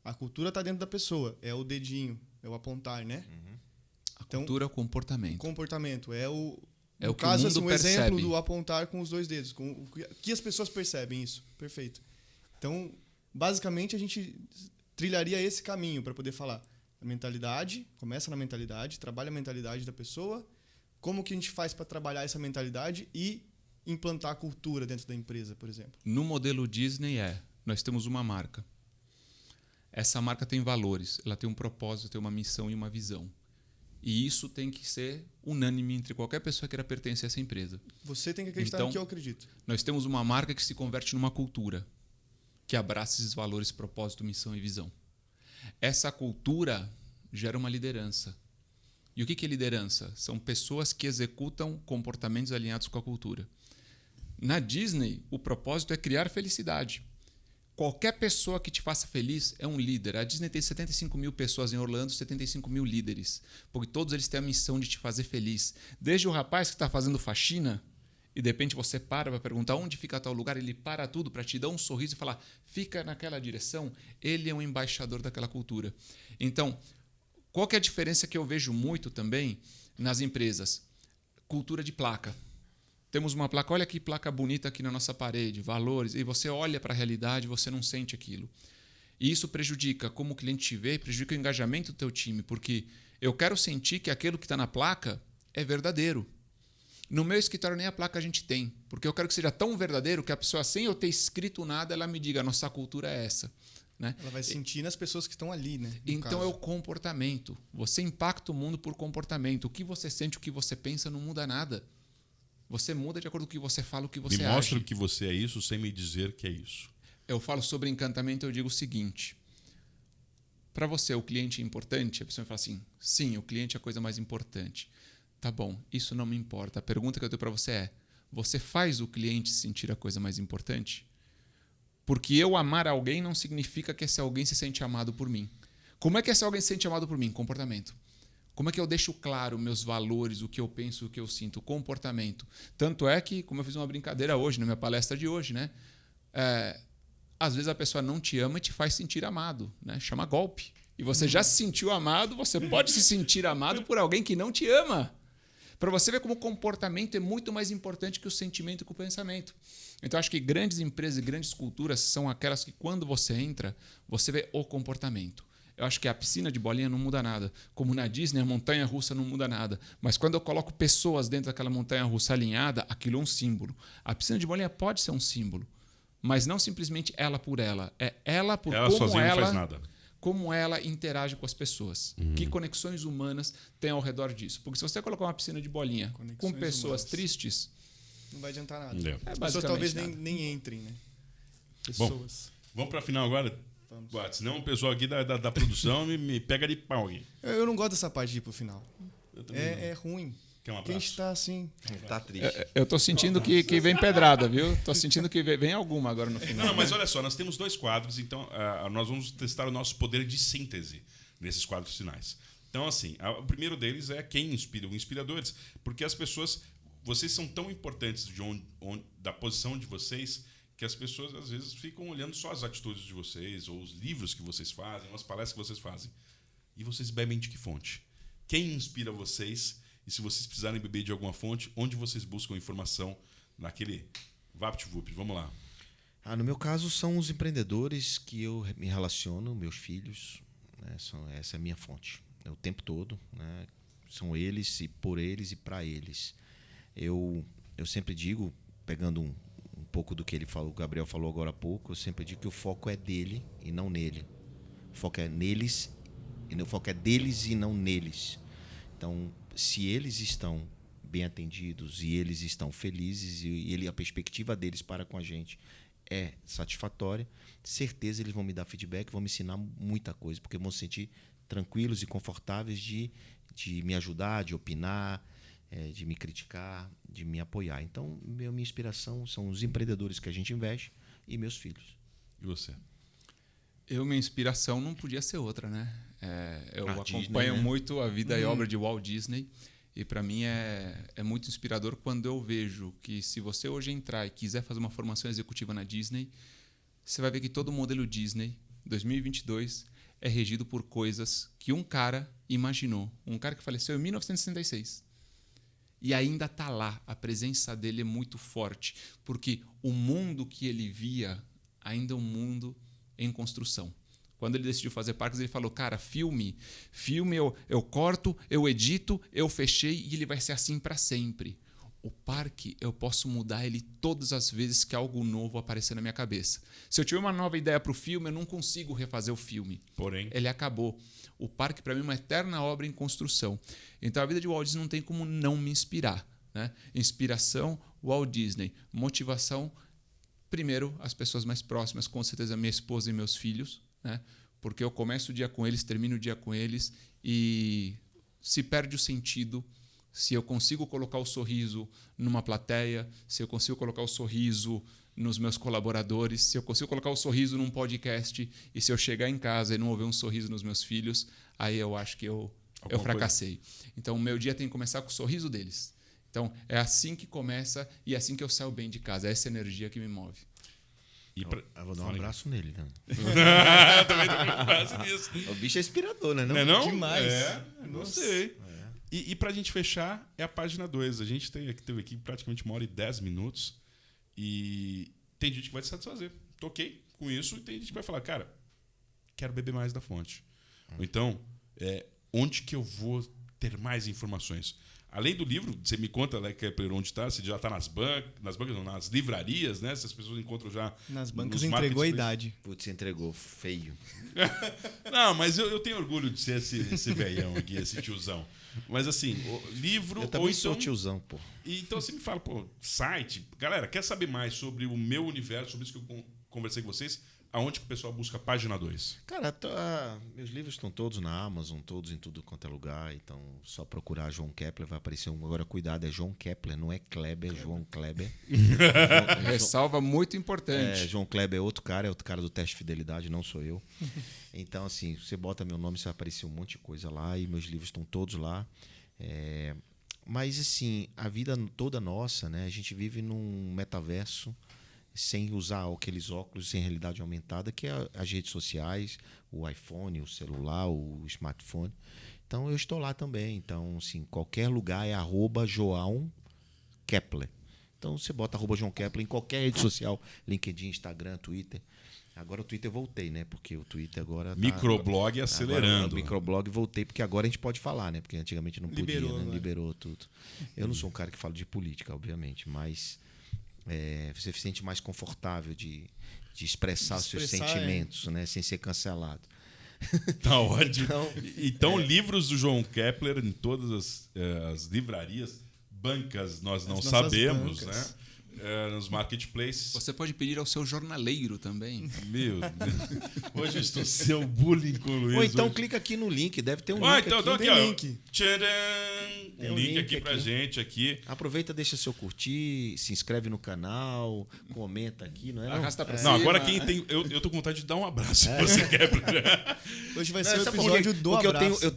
A cultura está dentro da pessoa. É o dedinho, é o apontar, né? Então, Cultura é o comportamento. comportamento é o É no o que o caso, mundo assim, um percebe. exemplo do apontar com os 2 dedos. Com o que as pessoas percebem isso. Perfeito. Então, basicamente, a gente trilharia esse caminho para poder falar. A mentalidade, começa na mentalidade, trabalha a mentalidade da pessoa, como que a gente faz para trabalhar essa mentalidade e implantar a cultura dentro da empresa, por exemplo. No modelo Disney nós temos uma marca. Essa marca tem valores, ela tem um propósito, tem uma missão e uma visão. E isso tem que ser unânime entre qualquer pessoa que queira pertencer a essa empresa. Você tem que acreditar Então, no que eu acredito. Nós temos uma marca que se converte numa cultura, que abraça esses valores, propósito, missão e visão. Essa cultura gera uma liderança. E o que é liderança? São pessoas que executam comportamentos alinhados com a cultura. Na Disney, o propósito é criar felicidade. Qualquer pessoa que te faça feliz é um líder. A Disney tem 75 mil pessoas em Orlando, 75 mil líderes. Porque todos eles têm a missão de te fazer feliz. Desde o rapaz que está fazendo faxina e de repente você para perguntar onde fica tal lugar, ele para tudo para te dar um sorriso e falar, fica naquela direção, ele é um embaixador daquela cultura. Então, qual que é a diferença que eu vejo muito também nas empresas? Cultura de placa. Temos uma placa, olha que placa bonita aqui na nossa parede, valores, e você olha para a realidade e você não sente aquilo. E isso prejudica como o cliente te vê, prejudica o engajamento do teu time, porque eu quero sentir que aquilo que está na placa é verdadeiro. No meu escritório nem a placa a gente tem, porque eu quero que seja tão verdadeiro que a pessoa, sem eu ter escrito nada, ela me diga, nossa cultura é essa. Né? Ela vai sentir nas pessoas que estão ali, né? Então é o comportamento. Você impacta o mundo por comportamento. O que você sente, o que você pensa, não muda nada. Você muda de acordo com o que você fala, o que você age. Me mostra que você é isso sem me dizer que é isso. Eu falo sobre encantamento, eu digo o seguinte. Para você, o cliente é importante? A pessoa me fala assim, sim, o cliente é a coisa mais importante. Tá bom, isso não me importa. A pergunta que eu tenho para você é, você faz o cliente sentir a coisa mais importante? Porque eu amar alguém não significa que esse alguém se sente amado por mim. Como é que esse alguém se sente amado por mim? Comportamento. Como é que eu deixo claro meus valores, o que eu penso, o que eu sinto? Comportamento. Tanto é que, como eu fiz uma brincadeira hoje, na minha palestra de hoje, né? Às vezes a pessoa não te ama e te faz sentir amado. Né? Chama golpe. E você já se sentiu amado, você pode se sentir amado por alguém que não te ama. Para você ver como o comportamento é muito mais importante que o sentimento e que o pensamento. Então, acho que grandes empresas e grandes culturas são aquelas que, quando você entra, você vê o comportamento. Eu acho que a piscina de bolinha não muda nada. Como na Disney, a montanha-russa não muda nada. Mas quando eu coloco pessoas dentro daquela montanha-russa alinhada, aquilo é um símbolo. A piscina de bolinha pode ser um símbolo, mas não simplesmente ela por ela. É ela por ela como sozinha não faz nada. Como ela interage com as pessoas. Que conexões humanas tem ao redor disso. Porque se você colocar uma piscina de bolinha com pessoas tristes, não vai adiantar nada. As pessoas talvez nem entrem, né? Pessoas. Bom, vamos para a final agora? Senão o pessoal aqui da produção me pega de pau aqui. Eu não gosto dessa parte de ir pro final. É ruim. Quer um abraço? Quem está assim... Tá triste. Eu tô sentindo que vem pedrada, viu? Tô sentindo que vem alguma agora no final. Não, mas olha só, nós temos 2 quadros, então nós vamos testar o nosso poder de síntese nesses quadros finais. Então, assim, o primeiro deles é quem inspira, os inspiradores, porque as pessoas, vocês são tão importantes da posição de vocês, que as pessoas às vezes ficam olhando só as atitudes de vocês, ou os livros que vocês fazem, ou as palestras que vocês fazem. E vocês bebem de que fonte? Quem inspira vocês? E se vocês precisarem beber de alguma fonte, onde vocês buscam informação naquele VaptVup? Vamos lá. No meu caso, são os empreendedores que eu me relaciono, meus filhos. Né? Essa é a minha fonte. O tempo todo. Né? São eles, e por eles e para eles. Eu sempre digo, pegando um pouco do que ele falou, o Gabriel falou agora há pouco, eu sempre digo que o foco é dele e não nele. O foco é neles, o foco é deles e não neles. Então, se eles estão bem atendidos e eles estão felizes e a perspectiva deles para com a gente é satisfatória, certeza eles vão me dar feedback, vão me ensinar muita coisa, porque vão se sentir tranquilos e confortáveis de me ajudar, de opinar, de me criticar, de me apoiar. Então, minha inspiração são os empreendedores que a gente investe e meus filhos. E você? Minha inspiração não podia ser outra, né? Eu acompanho Disney, né? muito a vida e obra de Walt Disney e para mim é muito inspirador quando eu vejo que se você hoje entrar e quiser fazer uma formação executiva na Disney, você vai ver que todo o modelo Disney 2022 é regido por coisas que um cara imaginou. Um cara que faleceu em 1966. E ainda está lá. A presença dele é muito forte, porque o mundo que ele via ainda é um mundo em construção. Quando ele decidiu fazer parques, ele falou, cara, filme eu corto, eu edito, eu fechei e ele vai ser assim para sempre. O parque, eu posso mudar ele todas as vezes que algo novo aparecer na minha cabeça. Se eu tiver uma nova ideia para o filme, eu não consigo refazer o filme. Porém, ele acabou. O parque, para mim, é uma eterna obra em construção. Então, a vida de Walt Disney não tem como não me inspirar. Né? Inspiração, Walt Disney. Motivação, primeiro, as pessoas mais próximas, com certeza minha esposa e meus filhos, né? Porque eu começo o dia com eles, termino o dia com eles e se perde o sentido se eu consigo colocar o sorriso numa plateia, se eu consigo colocar o sorriso nos meus colaboradores, se eu consigo colocar o sorriso num podcast e se eu chegar em casa e não ouvir um sorriso nos meus filhos, aí eu acho que eu fracassei. Então, o meu dia tem que começar com o sorriso deles. Então, é assim que começa e é assim que eu saio bem de casa. É essa energia que me move. Eu vou dar um abraço nele, né? Eu também tô com um abraço nisso. O bicho é inspirador, né? Não é não? Demais. Não sei. E pra gente fechar, é a página 2. A gente teve aqui praticamente 1h10 minutos. E tem gente que vai se satisfazer. Toquei com isso e tem gente que vai falar, cara, quero beber mais da fonte. Ou então, onde que eu vou ter mais informações? Além do livro, você me conta, né, Kepler, onde está? Você já está nas bancas, não, nas livrarias, né? Se as pessoas encontram já. Nas bancas nos entregou a marketplaces. idade. Putz, entregou feio. Não, mas eu tenho orgulho de ser esse velhão aqui, esse tiozão. Mas assim, o livro. Eu também ou sou então, tiozão, pô. E então você me fala, pô, site. Galera, quer saber mais sobre o meu universo, sobre isso que eu conversei com vocês? Aonde que o pessoal busca a página 2? Cara, meus livros estão todos na Amazon, todos em tudo quanto é lugar. Então, só procurar João Kepler, vai aparecer um. Agora, cuidado, é João Kepler, não é Kleber, é João Kleber. Ressalva muito importante. João Kleber é outro cara do teste de fidelidade, não sou eu. Então, assim, você bota meu nome, você vai aparecer um monte de coisa lá e meus livros estão todos lá. Mas, assim, a vida toda nossa, né? A gente vive num metaverso sem usar aqueles óculos sem realidade aumentada, que é as redes sociais, o iPhone, o celular, o smartphone. Então, eu estou lá também. Então, assim, qualquer lugar é @João Kepler. Então, você bota @João Kepler em qualquer rede social, LinkedIn, Instagram, Twitter. Agora o Twitter eu voltei, né? Porque o Twitter agora Microblog acelerando. Agora, o microblog voltei, porque agora a gente pode falar, né? Porque antigamente não podia, né? Liberou tudo. Eu não sou um cara que fala de política, obviamente, mas você se sente mais confortável de expressar os seus sentimentos, né? Sem ser cancelado. Tá ótimo. Então, livros do João Kepler em todas as livrarias, bancas, nós não sabemos, bancas, né? Nos marketplaces. Você pode pedir ao seu jornaleiro também. Meu Deus. Hoje eu estou seu bullying com o Luiz. Ou então hoje. clica aqui no link, deve ter um link Então, aqui. aqui, tem ó. link. Tcharam! Tem Um um link link aqui pra aqui. gente aqui. Aproveita, deixa seu curtir, se inscreve no canal, comenta aqui, não é? Não? Arrasta pra Não, cima. agora quem tem. Eu tô com vontade de dar um abraço. Você Kepler. Hoje vai Não, ser o sabe por quê? episódio do Porque abraço.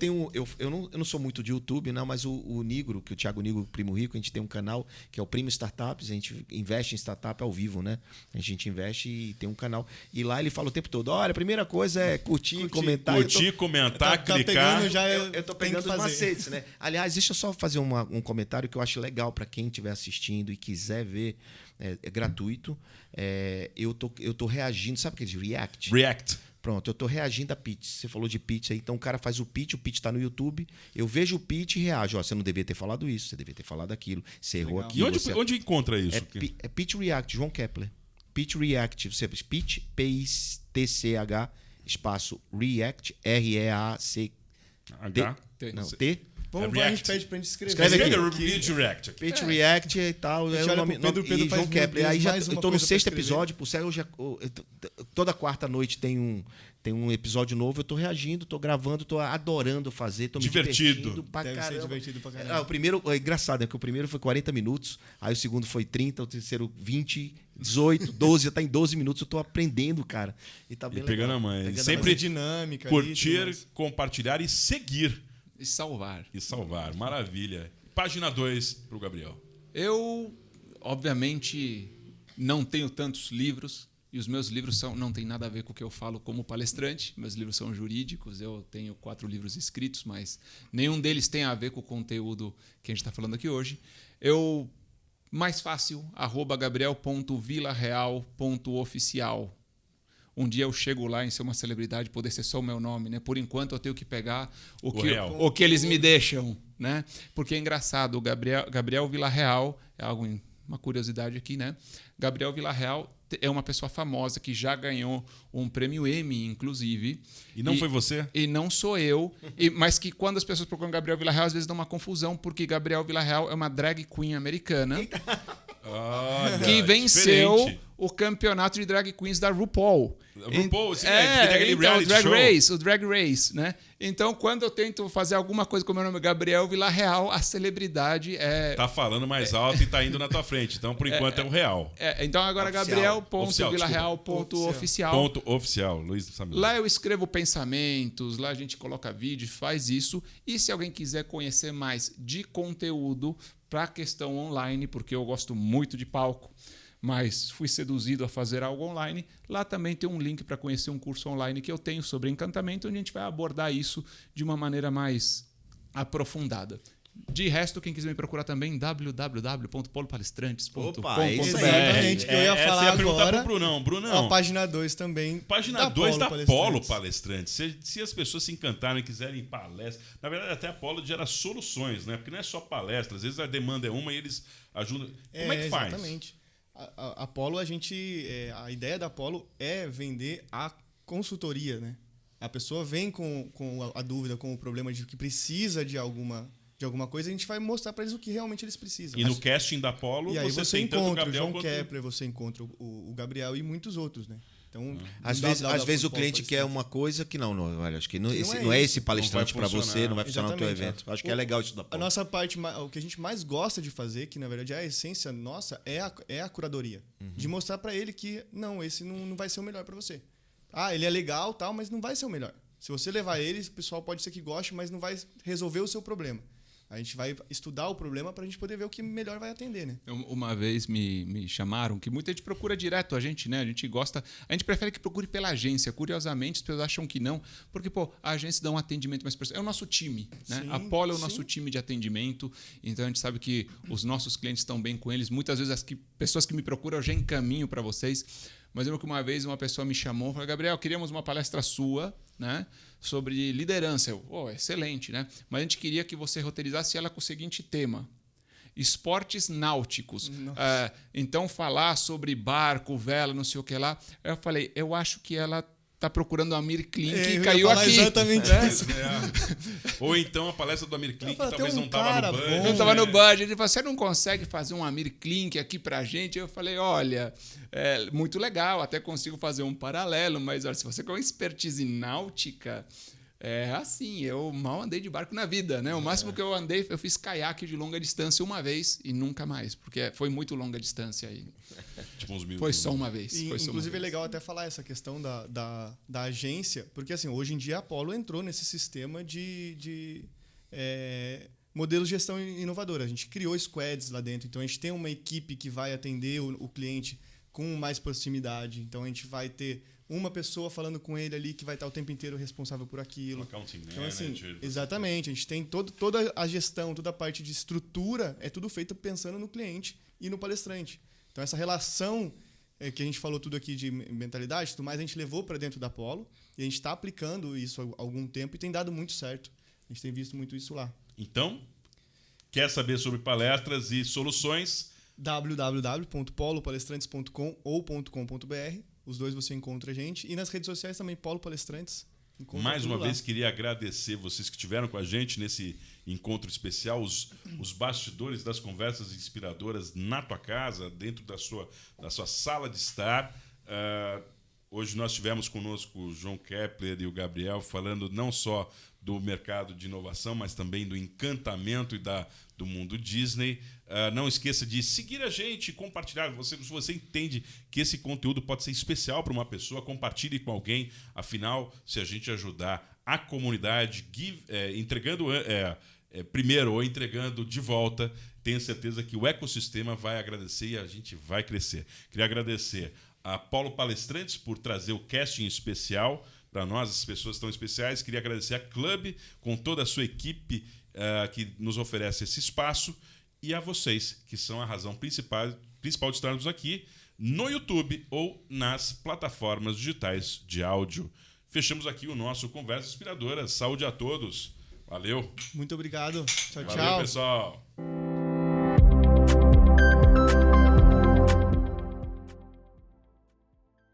eu não sou muito de YouTube, não, mas o Nigro, que o Thiago Nigro, Primo Rico, a gente tem um canal que é o Primo Startups, a gente investe em startup ao vivo, né? A gente investe e tem um canal. E lá ele fala o tempo todo: olha, a primeira coisa é curtir, comentar. Curtir, comentar, Tá clicar. pegando já, Eu tô tem que pegando os fazer. macetes, né? Aliás, deixa eu só fazer um comentário que eu acho legal para quem estiver assistindo e quiser ver. É gratuito. Eu tô reagindo, sabe aquele React? React. Pronto, eu tô reagindo a pitch. Você falou de pitch aí, então o cara faz o pitch tá no YouTube, eu vejo o pitch e reajo. Ó, você não devia ter falado isso, você devia ter falado aquilo, você errou E aquilo. onde encontra isso? É Pitch React, João Kepler. Pitch React, você Pitch, P-I-T-C-H, espaço React, R-E-A-C. H. Não, T. Vamos, É a gente React. pede pra gente escrever. Escreve aqui. Pitch React. Pitch React e tal. gente É o olha nome, pro Pedro, o Pedro e faz, João meu Kepler. Deus, Aí já, mais uma eu tô no coisa pra 6º escrever. episódio, por sério, toda quarta noite tem um episódio novo, eu tô reagindo, tô gravando, tô adorando fazer, tô me Divertido. divertindo pra Deve ser caramba. divertido pra caramba. O primeiro, é engraçado, né? Que o primeiro foi 40 minutos, aí o segundo foi 30, o terceiro 20, 18, 12, já tá em 12 minutos, eu tô aprendendo, cara. E tá bem E pegando legal. a mãe. Pegando a Sempre Fazer dinâmica. ali, tudo curtir, mais. compartilhar e seguir. E salvar. E salvar. Maravilha. Página 2 pro Gabriel. Eu, obviamente, não tenho tantos livros. E os meus livros não têm nada a ver com o que eu falo como palestrante. Meus livros são jurídicos. Eu tenho 4 livros escritos, mas nenhum deles tem a ver com o conteúdo que a gente está falando aqui hoje. Mais fácil, @gabriel.vilareal.oficial. Um dia eu chego lá em ser uma celebridade, poder ser só o meu nome, né? Por enquanto eu tenho que pegar o que eles me deixam, né? Porque é engraçado, o Gabriel Vilareal, uma curiosidade aqui, né? Gabriel Vilareal é uma pessoa famosa que já ganhou um prêmio Emmy, inclusive. E não foi você? E não sou eu, mas que quando as pessoas procuram Gabriel Vilareal, às vezes dá uma confusão, porque Gabriel Vilareal é uma drag queen americana Olha, que venceu diferente. o campeonato de drag queens da RuPaul. RuPaul, sim, que tem aquele então, reality show. o Drag Race, né? Então, quando eu tento fazer alguma coisa com o meu nome Gabriel Vilareal, a celebridade é... Tá falando mais alto e tá indo na tua frente. Então, por enquanto, é o real. Então, agora Oficial. Gabriel.vilareal.oficial. Ponto oficial. Luiz Samir. Lá eu escrevo pensamentos, lá a gente coloca vídeo, faz isso. E se alguém quiser conhecer mais de conteúdo, para a questão online, porque eu gosto muito de palco, mas fui seduzido a fazer algo online. Lá também tem um link para conhecer um curso online que eu tenho sobre encantamento, onde a gente vai abordar isso de uma maneira mais aprofundada. De resto, quem quiser me procurar também, www.polopalestrantes.com.br. Opa, é isso aí. Exatamente, que eu ia falar essa perguntar agora. pro Brunão. Brunão, A página 2 também. página 2 da Polo Palestrantes. Palestrantes. Se as pessoas se encantarem e quiserem palestra, na verdade até a Polo gera soluções, né? Porque não é só palestra, às vezes a demanda é uma e eles ajudam. Como é que faz? Exatamente. A Polo, a ideia da Polo é vender a consultoria, né? A pessoa vem com a dúvida, com o problema de que precisa de alguma coisa, a gente vai mostrar para eles o que realmente eles precisam. E no casting da Polo, E aí você tem tanto o encontra o Gabriel João quanto... Kepler, você encontra o Gabriel e muitos outros, né? Então, Às vezes o cliente quer uma coisa que não, olha, acho que não é esse palestrante Não para vai você, não vai funcionar no teu Exatamente. evento. Acho que é legal isso da A Polo. nossa parte, o que a gente mais gosta de fazer, que na verdade é a essência nossa, é a curadoria. De mostrar para ele que, não, esse não vai ser o melhor para você. Ah, ele é legal, tal, mas não vai ser o melhor. Se você levar ele, o pessoal pode ser que goste, mas não vai resolver o seu problema. A gente vai estudar o problema para a gente poder ver o que melhor vai atender, né? Uma vez me chamaram, que muita gente procura direto a gente, né? A gente prefere que procure pela agência. Curiosamente, as pessoas acham que não, porque a agência dá um atendimento mais personalizado. É o nosso time, né? Sim, A Polo é o sim. nosso time de atendimento, então a gente sabe que os nossos clientes estão bem com eles. Muitas vezes pessoas que me procuram eu já encaminho para vocês. Mas eu lembro que uma vez uma pessoa me chamou e falou: Gabriel, queríamos uma palestra sua, né, sobre liderança. Excelente, né? Mas a gente queria que você roteirizasse ela com o seguinte tema: esportes náuticos. Então, falar sobre barco, vela, não sei o que lá. Eu falei, eu acho que ela está procurando o Amir Klink e caiu aqui. Exatamente isso. Ou então a palestra do Amir Klink falei, talvez tem um não estava cara no bom, budget. Eu estava no budget. Ele falou: você não consegue fazer um Amir Klink aqui pra gente? Eu falei: olha, é muito legal, até consigo fazer um paralelo, mas olha, se você com expertise náutica, é assim, eu mal andei de barco na vida, né? O máximo que eu fiz caiaque de longa distância uma vez e nunca mais, porque foi muito longa distância aí. Tipo uns mil. Foi só uma vez. Inclusive é legal até falar essa questão da agência, porque assim, hoje em dia a Apollo entrou nesse sistema de modelos de gestão inovadora. A gente criou squads lá dentro, então a gente tem uma equipe que vai atender o cliente com mais proximidade. Então a gente vai ter uma pessoa falando com ele ali que vai estar o tempo inteiro responsável por aquilo. Accounting Então, assim, manager. exatamente. A gente tem toda a gestão, toda a parte de estrutura, é tudo feito pensando no cliente e no palestrante. Então, essa relação que a gente falou tudo aqui de mentalidade, tudo mais, a gente levou para dentro da Polo e a gente está aplicando isso há algum tempo e tem dado muito certo. A gente tem visto muito isso lá. Então, quer saber sobre palestras e soluções? www.polopalestrantes.com ou .com.br. Os dois você encontra a gente. E nas redes sociais também, Polo Palestrantes. Mais uma vez, queria agradecer vocês que estiveram com a gente nesse encontro especial, os bastidores das conversas inspiradoras na tua casa, dentro da sua sala de estar. Hoje nós tivemos conosco o João Kepler e o Gabriel falando não só do mercado de inovação, mas também do encantamento e do mundo Disney. Não esqueça de seguir a gente, compartilhar. Se você entende que esse conteúdo pode ser especial para uma pessoa, compartilhe com alguém. Afinal, se a gente ajudar a comunidade, entregando primeiro ou entregando de volta, tenho certeza que o ecossistema vai agradecer e a gente vai crescer. Queria agradecer a Polo Palestrantes por trazer o casting especial para nós, as pessoas tão especiais. Queria agradecer a Club com toda a sua equipe que nos oferece esse espaço, e a vocês, que são a razão principal de estarmos aqui no YouTube ou nas plataformas digitais de áudio. Fechamos aqui o nosso Conversa Inspiradora. Saúde a todos. Valeu. Muito obrigado. Tchau, Valeu, tchau. pessoal.